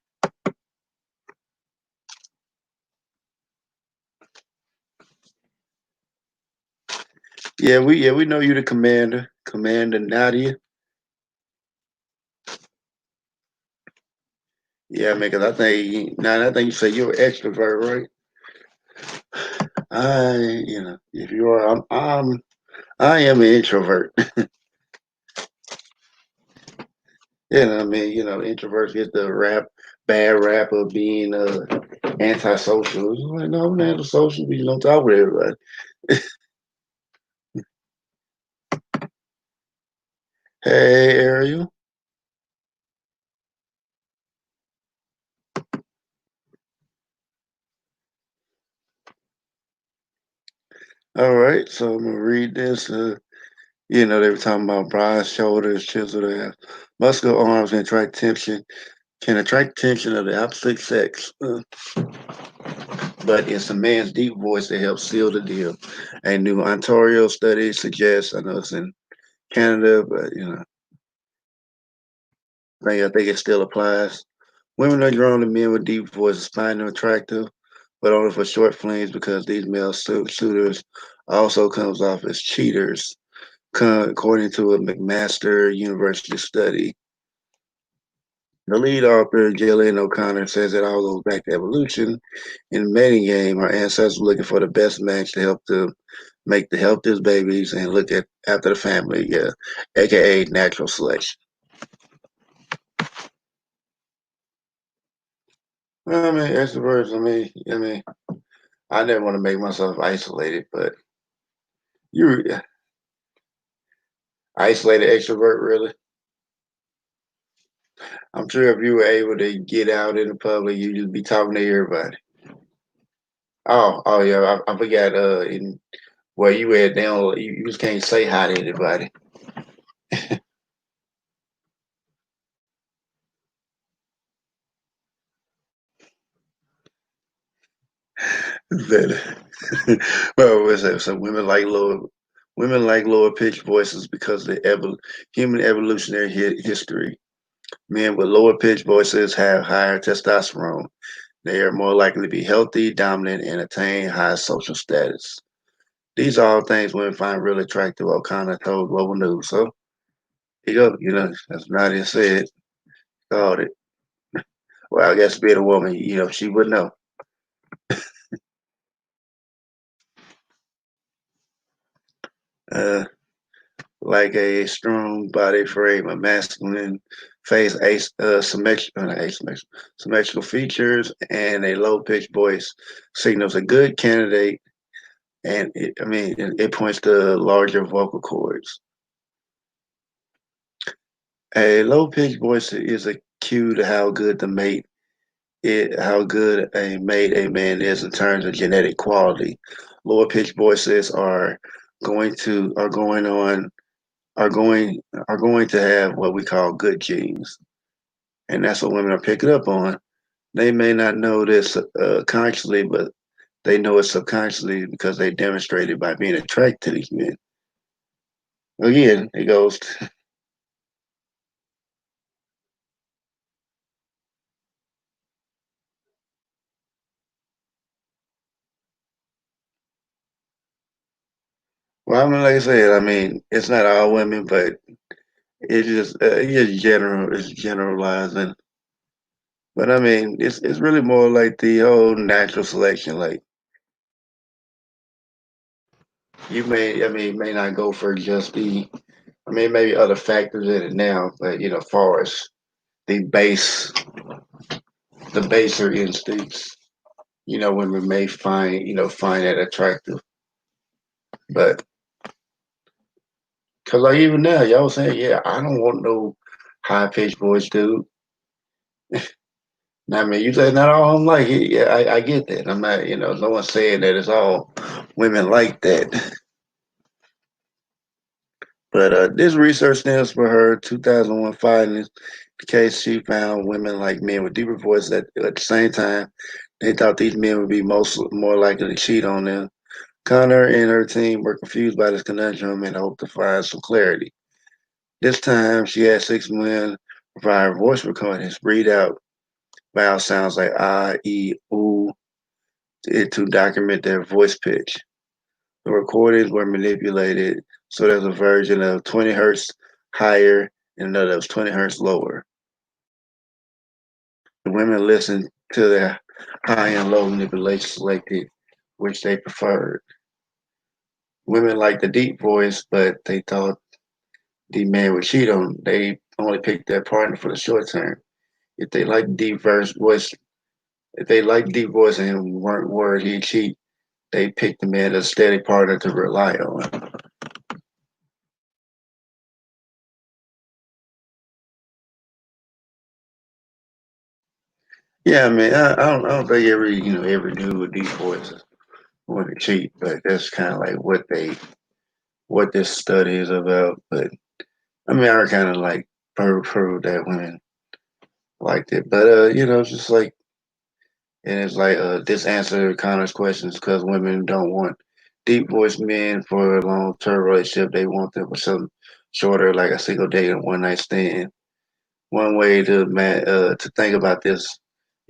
Yeah we know you the commander, Commander Nadia. Yeah, man, because I think you say you're an extrovert, right? If you are, I am an introvert. I mean, introverts get the bad rap of being antisocial. It's like, no, I'm not antisocial, but you don't talk with everybody. Hey, Ariel. All right, so I'm gonna read this. They were talking about broad shoulders, chiseled ass, muscular arms, and can attract attention of the opposite sex. But it's a man's deep voice that helps seal the deal. A new Ontario study suggests, I know it's in Canada, but I think it still applies. Women are drawn to men with deep voices, find them attractive, but only for short flings because these male suitors also comes off as cheaters, according to a McMaster University study. The lead author, Gillian O'Connor, says it all goes back to evolution. In the mating game, our ancestors were looking for the best match to help them make the healthiest babies and look at after the family, yeah, aka natural selection. I mean, extroverts. I never want to make myself isolated, but you isolated extrovert, really. I'm sure if you were able to get out in the public, you'd just be talking to everybody. Oh yeah, I forgot. In where you at now, you just can't say hi to anybody. That well, what's that? So women like lower pitched voices because of the human evolutionary history. Men with lower pitched voices have higher testosterone. They are more likely to be healthy, dominant, and attain high social status. These are all things women find really attractive. O'Connor told Global News. So here you go. As Nadia said, called it. Well, I guess being a woman, she would know. Uh, like a strong body frame, a masculine face, symmetrical features, and a low pitched voice signals a good candidate. And it points to larger vocal cords. A low pitched voice is a cue to how good a mate a man is in terms of genetic quality. Lower pitched voices going to are going on are going to have what we call good genes, and that's what women are picking up on. They may not know this consciously, but they know it subconsciously because they demonstrate it by being attracted to these men. Again, it goes. Well, like I said, it's not all women, but it's generalizing. But it's really more like the whole natural selection. Like may not go for just maybe other factors in it now, but far as the base, the baser instincts. women may find that attractive. But because like even now, y'all saying, yeah, I don't want no high pitched voice, dude. Now, I mean, you say not all of them like it. Yeah, I get that. I'm not, no one's saying that it's all women like that. But this research stands for her 2001 findings. The case she found women like men with deeper voices at the same time. They thought these men would be more likely to cheat on them. Connor and her team were confused by this conundrum and hoped to find some clarity. This time, she had 6 men provide voice recordings, read out vowel sounds like ah, e, oo, to document their voice pitch. The recordings were manipulated so there's a version of 20 hertz higher and another was 20 hertz lower. The women listened to the high and low manipulation selected which they preferred. Women liked the deep voice, but they thought the man would cheat on them. They only picked their partner for the short term. If they liked deep voice, if they liked deep voice and weren't worried he'd cheat, they picked the man as a steady partner to rely on. Yeah, I mean, I don't think every dude with deep voices want to cheat, but that's kind of like what this study is about. But I mean, I kind of like prove that women liked it, but it's just like, and it's like this answer Connor's questions because women don't want deep voiced men for a long term relationship. They want them for something shorter, like a single date and one night stand. One way to think about this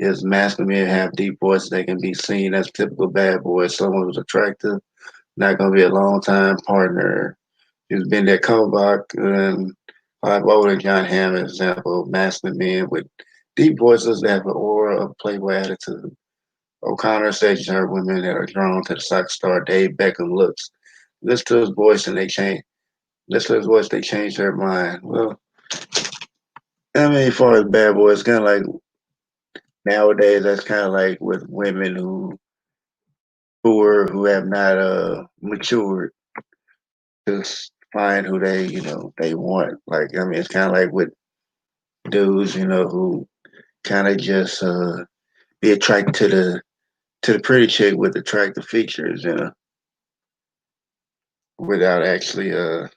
is masculine men have deep voices. They can be seen as typical bad boys, someone who's attractive, not going to be a long time partner. Who's been that comeback and like what would John Hammond example, masculine men with deep voices that have an aura of playboy attitude. O'Connor says she's heard women that are drawn to the soccer star Dave Beckham looks. Listen to his voice and they change. Listen to his voice, they change their mind. Well, I mean, as far as bad boys, kind of like nowadays, that's kind of like with women who have not matured to find who they want. Like I mean, it's kind of like with dudes, who kind of just be attracted to the pretty chick with attractive features, without actually I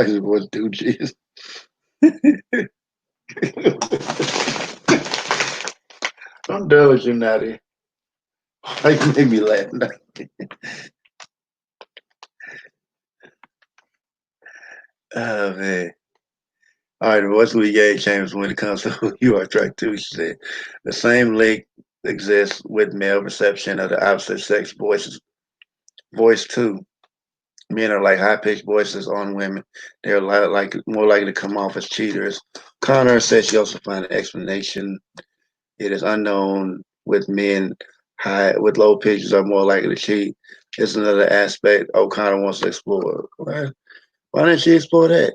just was dude Jesus. I'm done with you, Natty. Why you make me laugh? Oh man. All right, what's Lee Gay James when it comes to who you are attracted to? She said the same link exists with male perception of the opposite sex voice too. Men are like high pitched voices on women. They're like more likely to come off as cheaters. Connor says she also found an explanation. It is unknown with men high with low pitches are more likely to cheat. It's another aspect O'Connor wants to explore. Why didn't she explore that?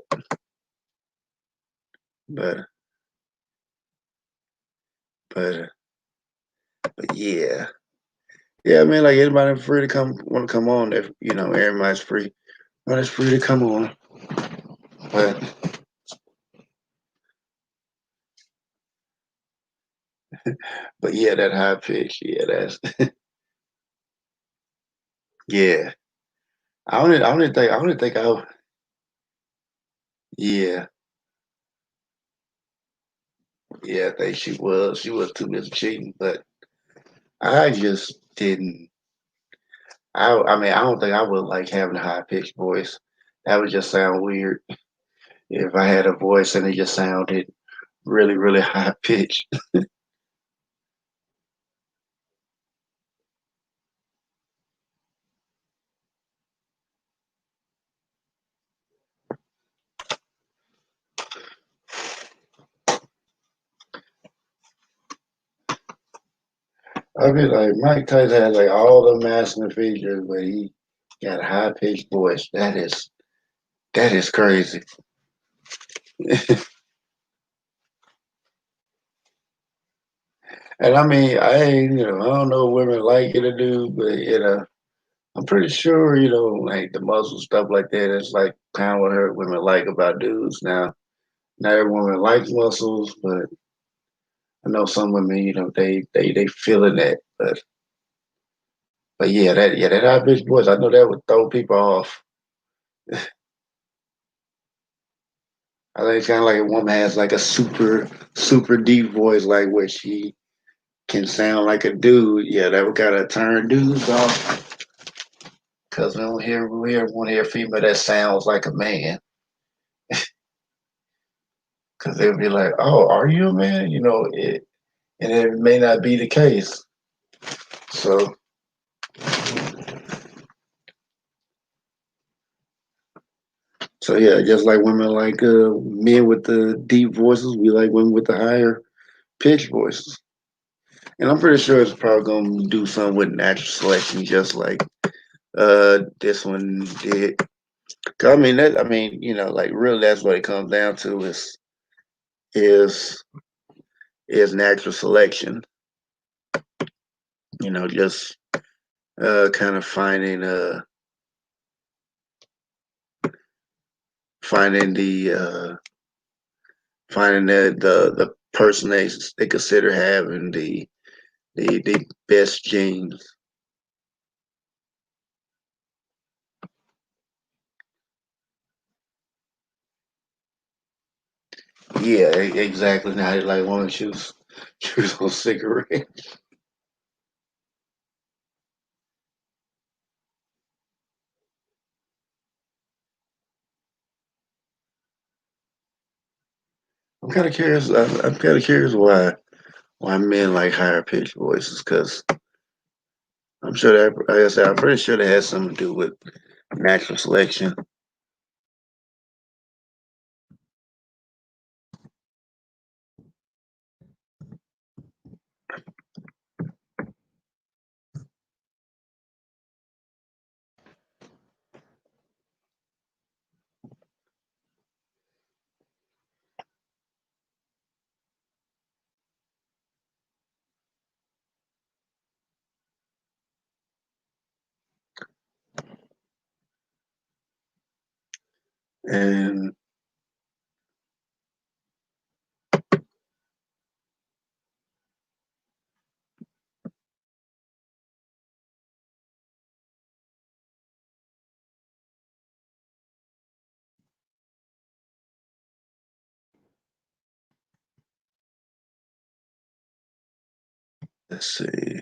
But but but yeah. Yeah, I mean like anybody free to come on if everybody's free. Everybody's free to come on. But but yeah, that high pitch, yeah, that's yeah. I don't think yeah, yeah, I think she was too busy cheating, but I just didn't. I mean, I don't think I would like having a high pitched voice. That would just sound weird if I had a voice and it just sounded really, really high pitched. I mean, like Mike Tyson has like all the masculine features, but he got a high pitched voice. That is crazy. And I mean, I ain't, I don't know if women like it or do, but I'm pretty sure, like the muscle stuff like that. It's like kind of what her women like about dudes. Now, not every woman likes muscles, but I know some women, they feeling that. But yeah, that high pitched voice. I know that would throw people off. I think it's kind of like a woman has like a super deep voice, like where she can sound like a dude. Yeah, that would kind of turn dudes off because we want to hear a female that sounds like a man. Because they'll be like, "Oh, are you a man?" And it may not be the case. So, so yeah, just like women like men with the deep voices, we like women with the higher pitched voices. And I'm pretty sure it's probably gonna do something with natural selection, just like this one did. 'Cause like really, that's what it comes down to is is natural selection. Just kind of finding finding the person they consider having the best genes. Yeah, exactly. Now, like want to choose on cigarettes. I'm kind of curious why men like higher pitched voices because I'm sure that like I said I'm pretty sure that has something to do with natural selection. And let's see.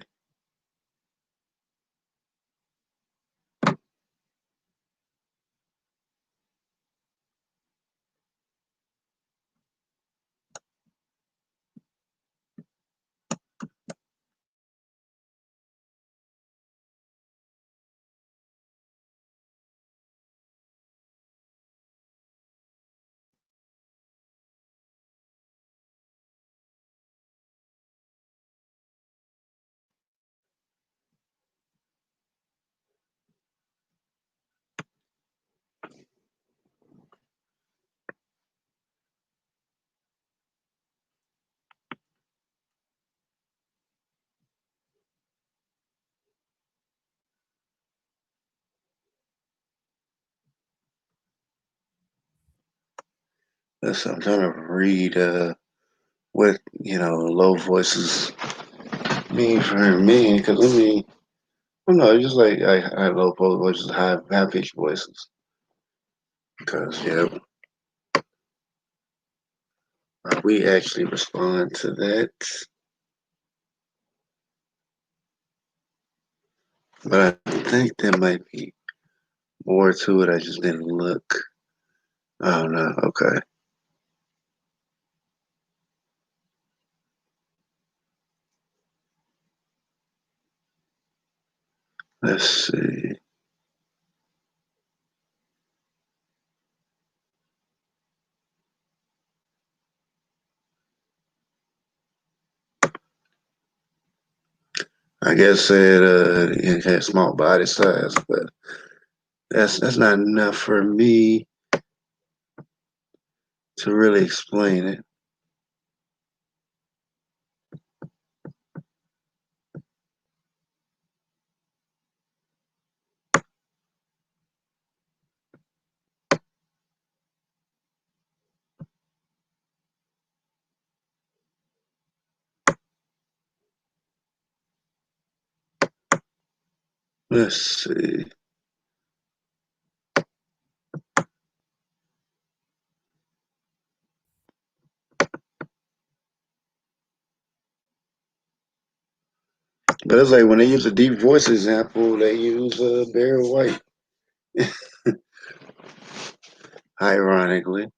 I'm trying to read what low voices mean for men because I don't know, it's just like I have low voices, high pitched voices. Because we actually respond to that, but I think there might be more to it. I just didn't look. Oh no. Okay. Let's see. I guess it had small body size, but that's not enough for me to really explain it. Let's see. But it's like when they use a deep voice example, they use Barry White, ironically.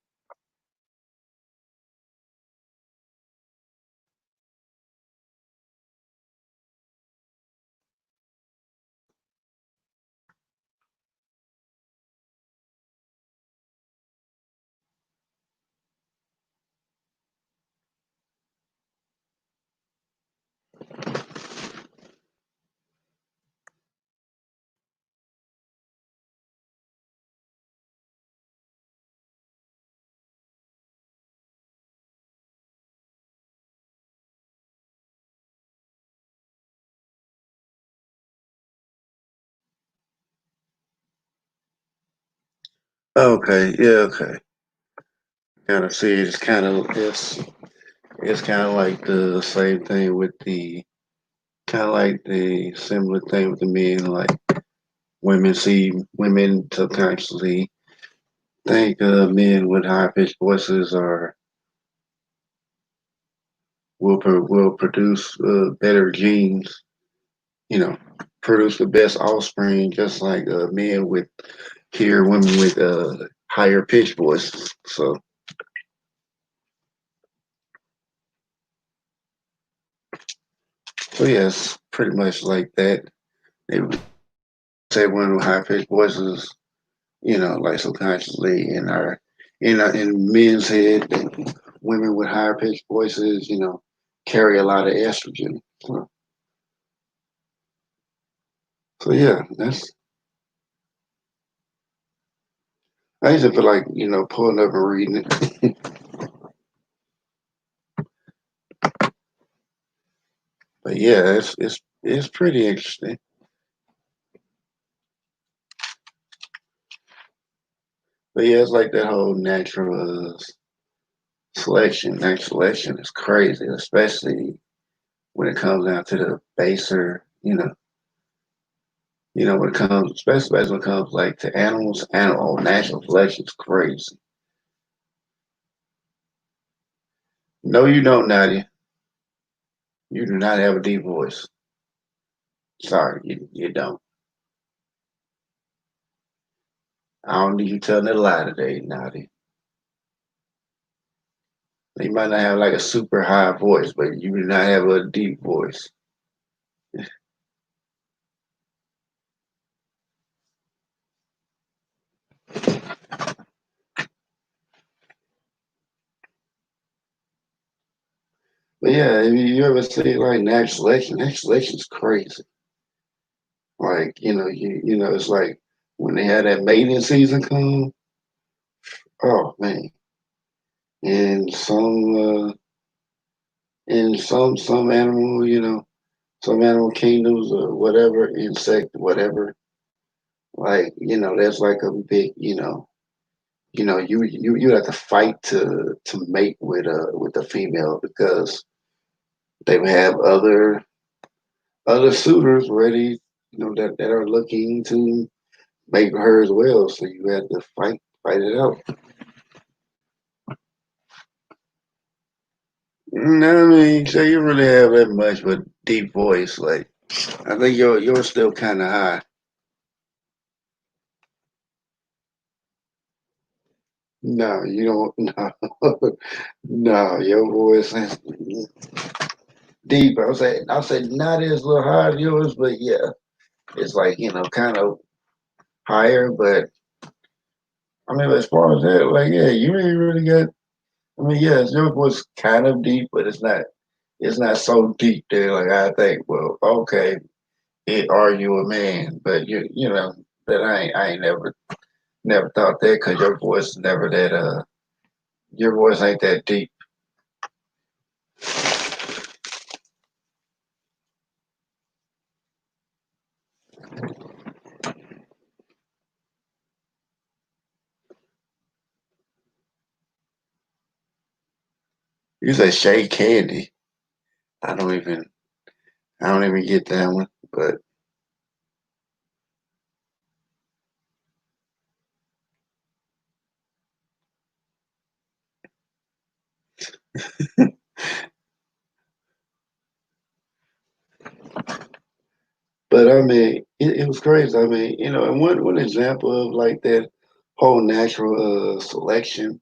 Okay, yeah, okay. Kind of see, it's kind of like the same thing with the kind of like the similar thing with the men. Like women subconsciously think men with high pitched voices are will produce better genes. You know, produce the best offspring, just like men with hear women with higher pitched voices. So yes, pretty much like that. They would say women with high pitched voices, like subconsciously in men's head, that women with higher pitched voices, carry a lot of estrogen. So yeah, that's I used to feel like, pulling up and reading it. But yeah, it's pretty interesting. But yeah, it's like that whole natural selection. Natural selection is crazy, especially when it comes down to the baser, when it comes, especially when it comes like to animals, natural selection is crazy. No, you don't, Nadia. You do not have a deep voice. Sorry, you don't. I don't need you telling a lie today, Nadia. You might not have like a super high voice, but you do not have a deep voice. But yeah, if you ever see like natural selection is crazy. Like, it's like when they had that mating season come, oh man. And some animal, some animal kingdoms or whatever, insect, whatever, like, that's like a big, you have to fight to mate with a female because they have other suitors ready, that are looking to make her as well. So you had to fight it out. No, I mean, so you really have that much of a deep voice. Like, I think yours still kind of high. No, you don't. No, no, your voice is deep. I'll say not as little high as yours, but yeah, it's like kind of higher. But I mean, as far as that, like, yeah, you ain't really got. I mean, yes, your voice kind of deep, but it's not. It's not so deep there. Like I think, well, okay, are you a man? But you know that I ain't never thought that because your voice is never that your voice ain't that deep. You say Shay Candy. I don't even I don't even get that one. But But I mean, it was crazy. I mean, and one example of like that whole natural selection,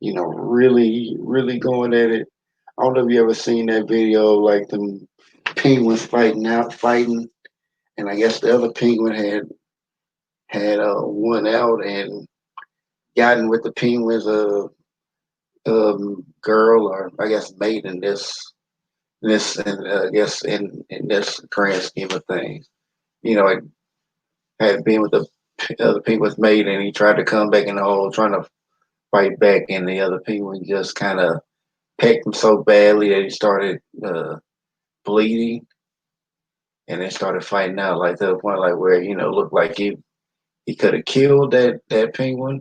really going at it. I don't know if you ever seen that video, like them penguins fighting, and I guess the other penguin had won out and gotten with the penguins girl, or I guess mate in this and I guess in this grand scheme of things. It had been with the other penguin's mate, and he tried to come back in the hole trying to fight back, and the other penguin just kind of pecked him so badly that he started bleeding, and then started fighting out, like to the point like where looked like he could have killed that penguin,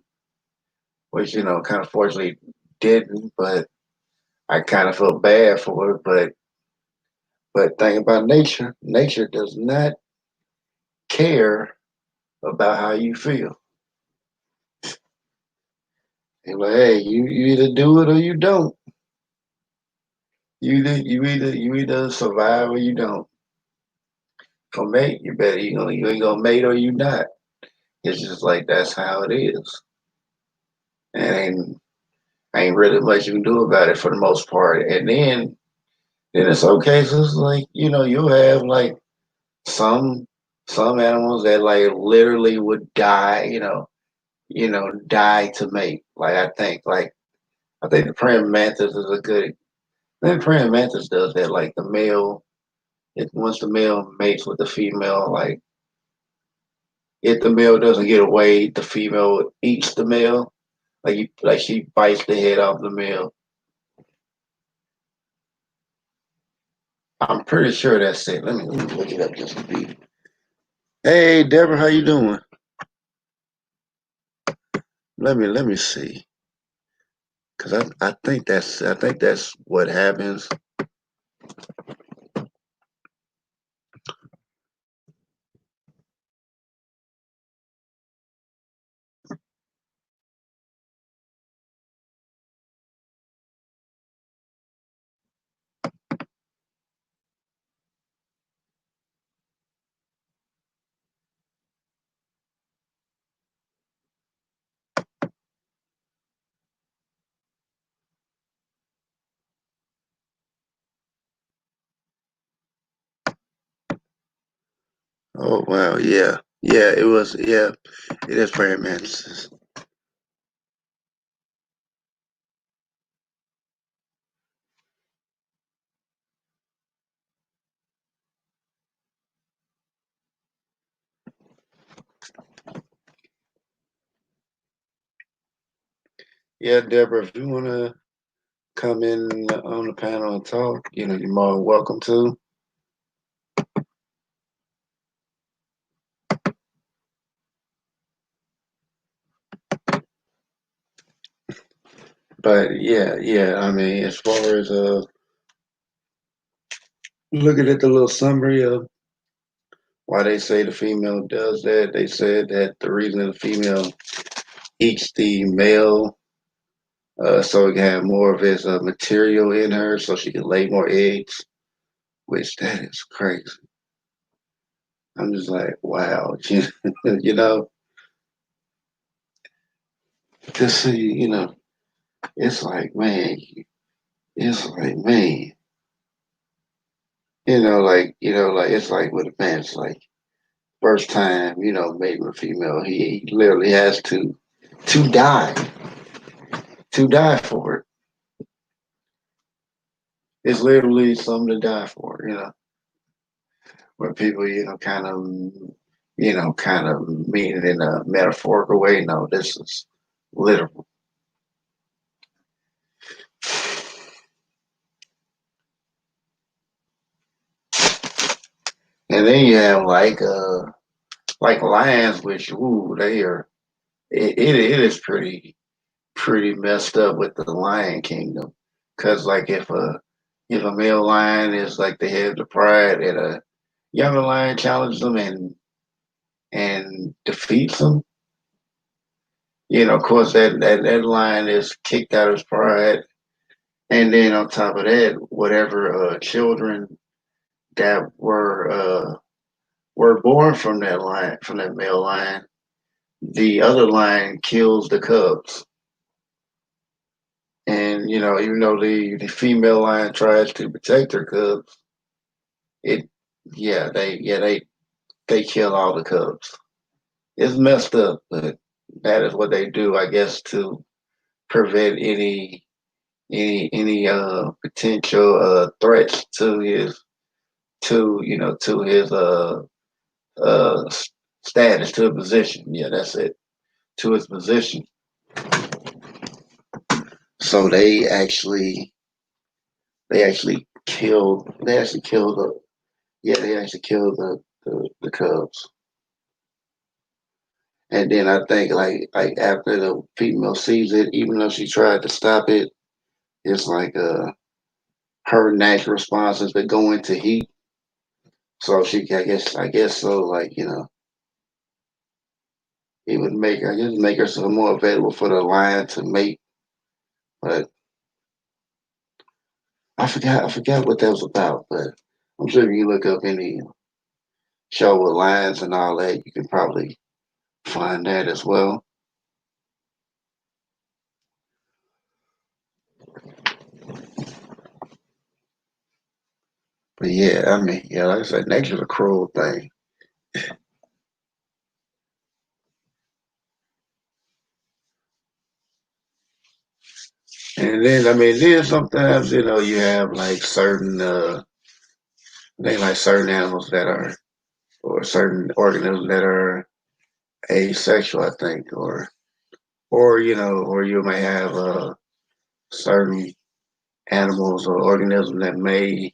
which kind of fortunately didn't. But I kind of felt bad for it. But thing about nature does not care about how you feel. They're like, hey, you either do it or you don't. You either survive or you don't. For mate, you ain't gonna mate or you not. It's just like that's how it is. And ain't really much you can do about it for the most part. And then in some cases, like, you'll have like some some animals that like literally would die, die to mate. Like I think the praying mantis is a good. I think praying mantis does that. Like the male, once the male mates with the female, like if the male doesn't get away, the female eats the male. Like she bites the head off the male. I'm pretty sure that's it. Let me look it up just to be. Hey, Deborah, how you doing? Let me see, cause I think that's what happens. Oh wow, yeah, yeah, it was, yeah, it is praying mantises. Yeah, Deborah, if you wanna come in on the panel and talk, you're more than welcome to. But yeah, I mean, as far as looking at the little summary of why they say the female does that, they said that the reason the female eats the male, so it can have more of his material in her, so she can lay more eggs. Which that is crazy. I'm just like, wow, you know, to see, it's like, man, it's like, man, like it's like with a man, it's like first time, mating a female, he literally has to die, to die for it. It's literally something to die for, where people, kind of mean it in a metaphorical way. No, this is literal. And then you have like lions, which they are. It is pretty messed up with the lion kingdom, because like if a male lion is like the head of the pride, and a younger lion challenges them and defeats them, of course that lion is kicked out of his pride, And then on top of that, whatever children that were born from that line, from that male line, the other line kills the cubs. And even though the female lion tries to protect her cubs, it they kill all the cubs. It's messed up, but that is what they do, I guess, to prevent any potential threats to his uh status, to a position. Yeah, that's it. To his position. So they actually killed the cubs. And then I think like after the female sees it, even though she tried to stop it, it's like her natural response is to go into heat. So I guess so, like, it would make her some more available for the lion to mate. But I forgot what that was about. But I'm sure if you look up any show with lions and all that, you can probably find that as well. But yeah, I mean, yeah, like I said, nature's a cruel thing. And then I mean, then sometimes you have like certain animals that are, or certain organisms that are asexual, I think, or you may have certain animals or organisms that may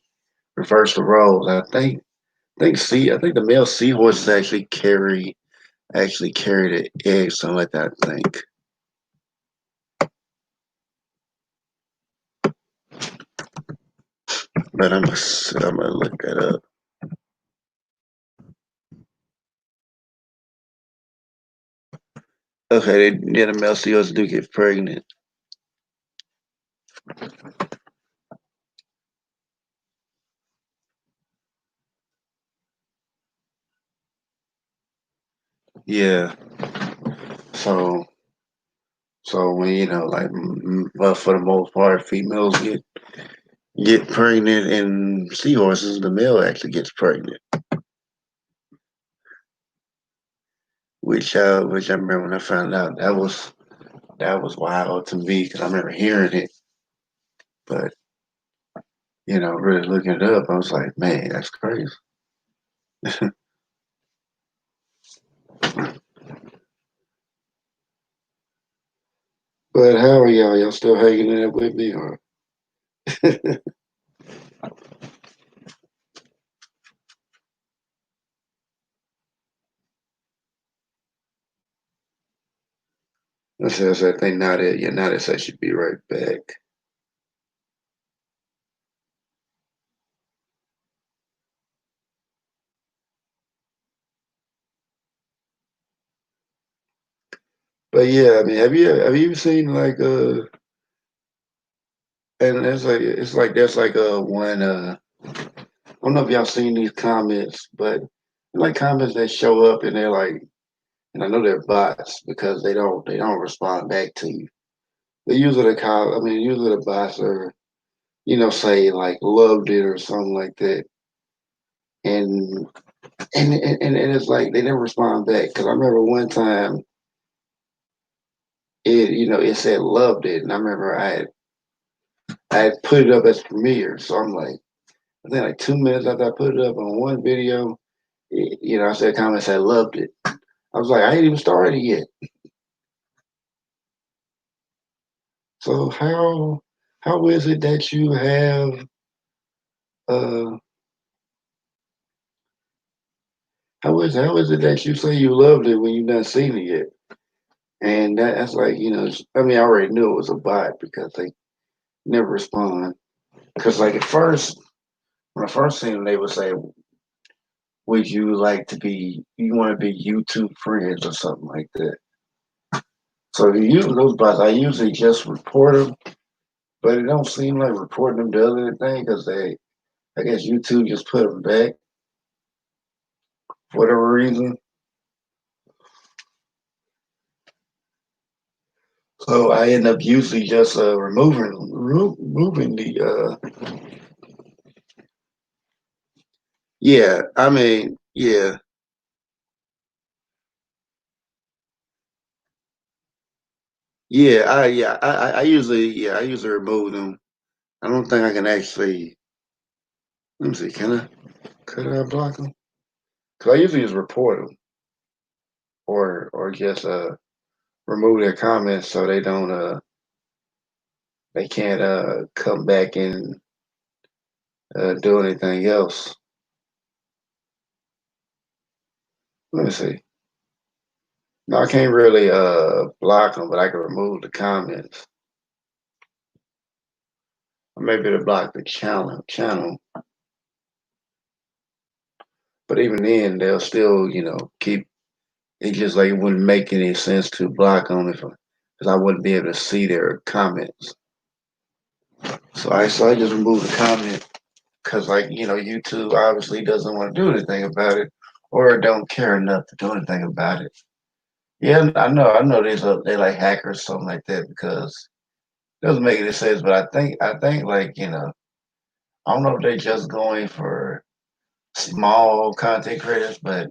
reverse the roles. I think the male seahorses actually carry the eggs, something like that. I think, but I'm gonna look that up. Okay, yeah, the male seahorses do get pregnant. Yeah, so when like, but for the most part, females get pregnant, and seahorses, the male actually gets pregnant. Which I remember when I found out, that was wild to me because I remember hearing it, but really looking it up, I was like, man, that's crazy. But how are y'all? Y'all still hanging in there with me, or? I think now that I should be right back. But yeah, I mean, have you seen like and it's like there's like one I don't know if y'all seen these comments, but like comments that show up and they're like, and I know they're bots because they don't respond back to you. They usually call, I mean, usually the bots are, say like loved it or something like that, and and it's like they never respond back. Because I remember one time it said loved it, and I remember I had put it up as premiere, so I'm like, I think like 2 minutes after I put it up on one video, I said comments I loved it. I was like, I ain't even started yet. So how is it that you have uh how is it that you say you loved it when you've not seen it yet? And that's like, I mean, I already knew it was a bot because they never respond. Because like at first, when I first seen them, they would say, "Would you like to be? You want to be YouTube friends or something like that?" So if you use those bots, I usually just report them but it don't seem like reporting them does anything because I guess YouTube just put them back for whatever reason. So I end up usually just removing the yeah. I mean yeah. I usually remove them. I don't think I can actually. Let me see. Could I block them? Cause I usually just report them or just remove their comments so they can't come back and do anything else. Let me see. No, I can't really block them, but I can remove the comments. Or maybe to block the channel. But even then, they'll still, keep it just like it wouldn't make any sense to block them if because I wouldn't be able to see their comments. So I just remove the comment because like YouTube obviously doesn't want to do anything about it or don't care enough to do anything about it. Yeah, I know they like hackers something like that because it doesn't make any sense. But I think like I don't know if they're just going for small content creators, but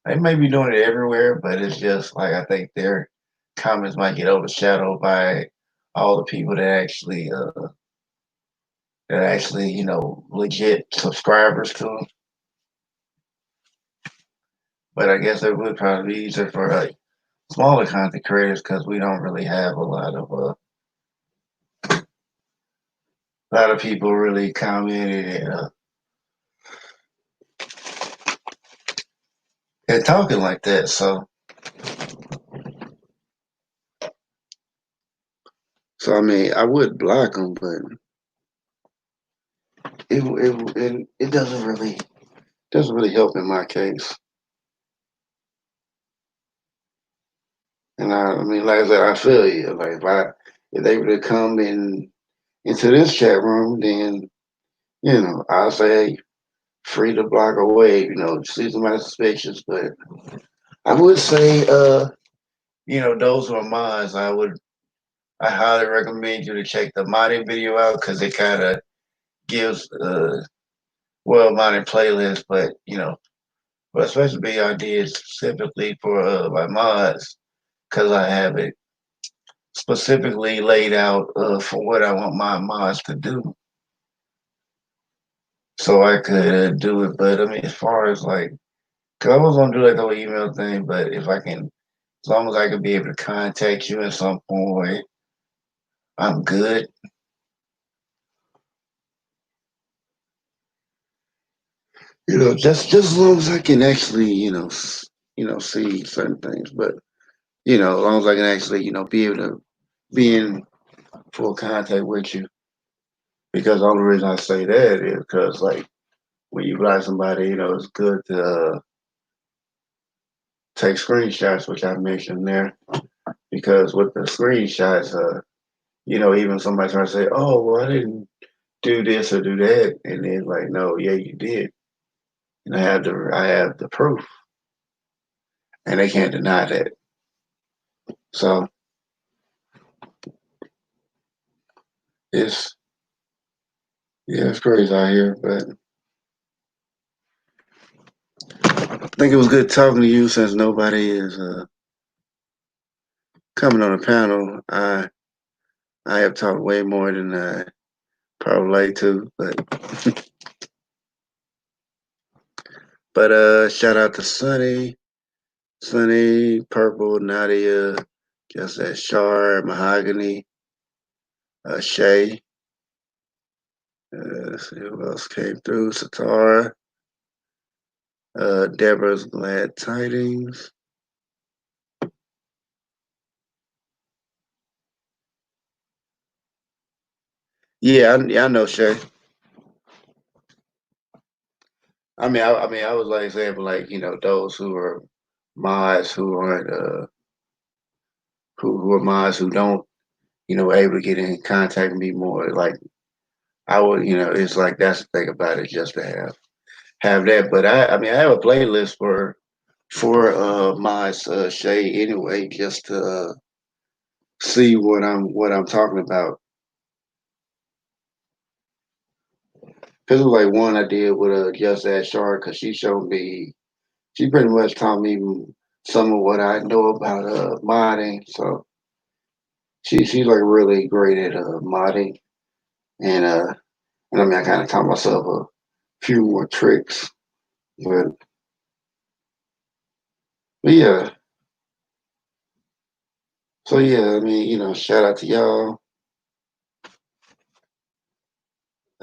they may be doing it everywhere. But it's just like I think their comments might get overshadowed by all the people that actually legit subscribers to them. But I guess it would probably be easier for like smaller content creators because we don't really have a lot of people really commenting and talking like that. So I mean, I would block them, but it doesn't really help in my case. And I mean, like I said, I feel you. Like if they were to come into this chat room, then I'll say, hey, free to block away. See somebody suspicious, but I would say, those who are mods, I highly recommend you to check the modding video out because it kind of gives well modded playlist, but especially BRD is specifically for my mods because I have it specifically laid out for what I want my mods to do, so I could do it. But I mean, as far as like, cause I was gonna do like the whole email thing, but if I can, as long as I can be able to contact you in some point, I'm good. Just as long as I can actually, see certain things. But as long as I can actually, be able to be in full contact with you. Because the only reason I say that is because, like, when you block somebody, it's good to take screenshots, which I mentioned there. Because with the screenshots, even somebody trying to say, "Oh, well, I didn't do this or do that," and then like, "No, yeah, you did," and I have the proof, and they can't deny that. So it's yeah, it's crazy out here, but I think it was good talking to you since nobody is coming on the panel. I have talked way more than I probably like to, but shout out to Sunny, Purple, Nadia, just that Shar, Mahogany, Shay. Let's see who else came through. Satara, Deborah's Glad Tidings. Yeah, I know Shay. I mean, I was like saying, but like those who are mods who aren't who are mods who don't able to get in contact with me more. Like I would, it's like that's the thing about it, just to have that. But I mean, I have a playlist for my Shay anyway, just to see what I'm talking about. Cause it was like one I did with Just Ask Shar, cause she pretty much taught me some of what I know about modding. So she's like really great at modding, and I mean I kind of taught myself a few more tricks, but yeah. So yeah, I mean shout out to y'all.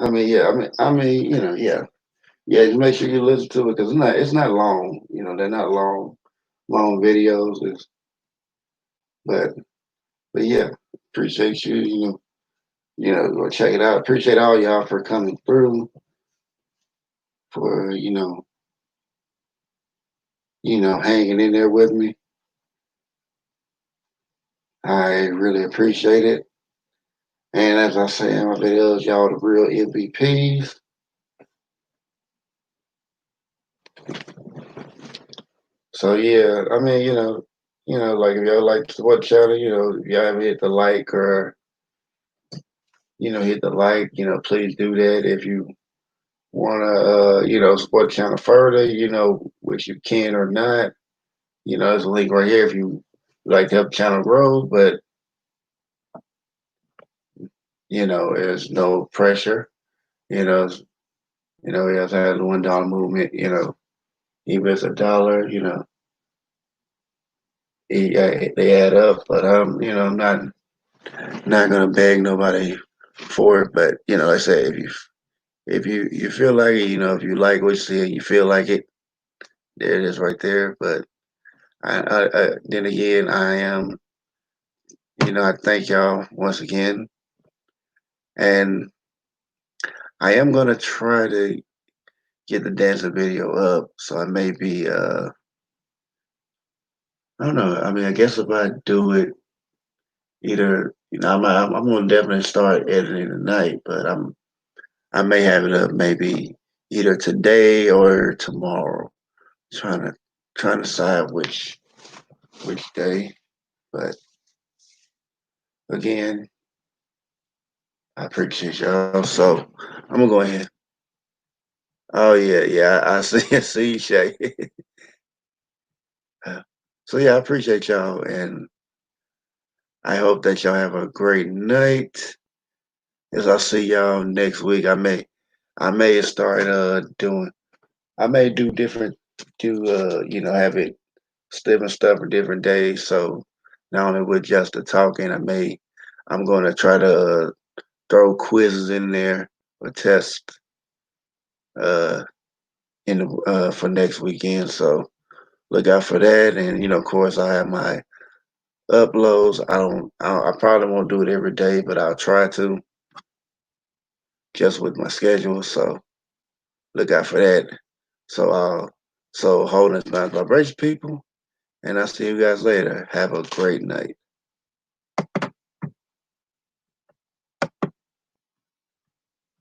Yeah. Yeah, just make sure you listen to it because it's not long. They're not long videos. But but yeah, appreciate you. Go check it out. Appreciate all y'all for coming through, for hanging in there with me. I really appreciate it. And as I say in my videos, y'all the real MVPs. So yeah, I mean, like if y'all like what channel, if y'all ever hit the like or hit the like, please do that. If you wanna support the channel further, which you can or not, there's a link right here if you like to help the channel grow, but there's no pressure. You know, we also have the $1 movement, even if it's $1, they add up. But I'm not gonna beg nobody for it. But like I said, if you feel like it, if you like what you see and you feel like it, there it is right there. But then again, I thank y'all once again, and I am gonna try to get the dancing video up. So I may be, I don't know. I mean, I guess if I do it, either I'm gonna definitely start editing tonight, but I may have it up maybe either today or tomorrow. Trying to decide which day, but again, I appreciate y'all. So I'm gonna go ahead. Oh yeah, yeah. I see. I see, Shay. So yeah, I appreciate y'all, and I hope that y'all have a great night. As I see y'all next week, I may start doing. I may have it different stuff for different days. So not only with just the talking, I'm going to try to throw quizzes in there or test uh in the for next weekend. So look out for that, and of course, I have my uploads. I probably won't do it every day, but I'll try to just with my schedule. So look out for that. So holding vibration, people, and I'll see you guys later. Have a great night.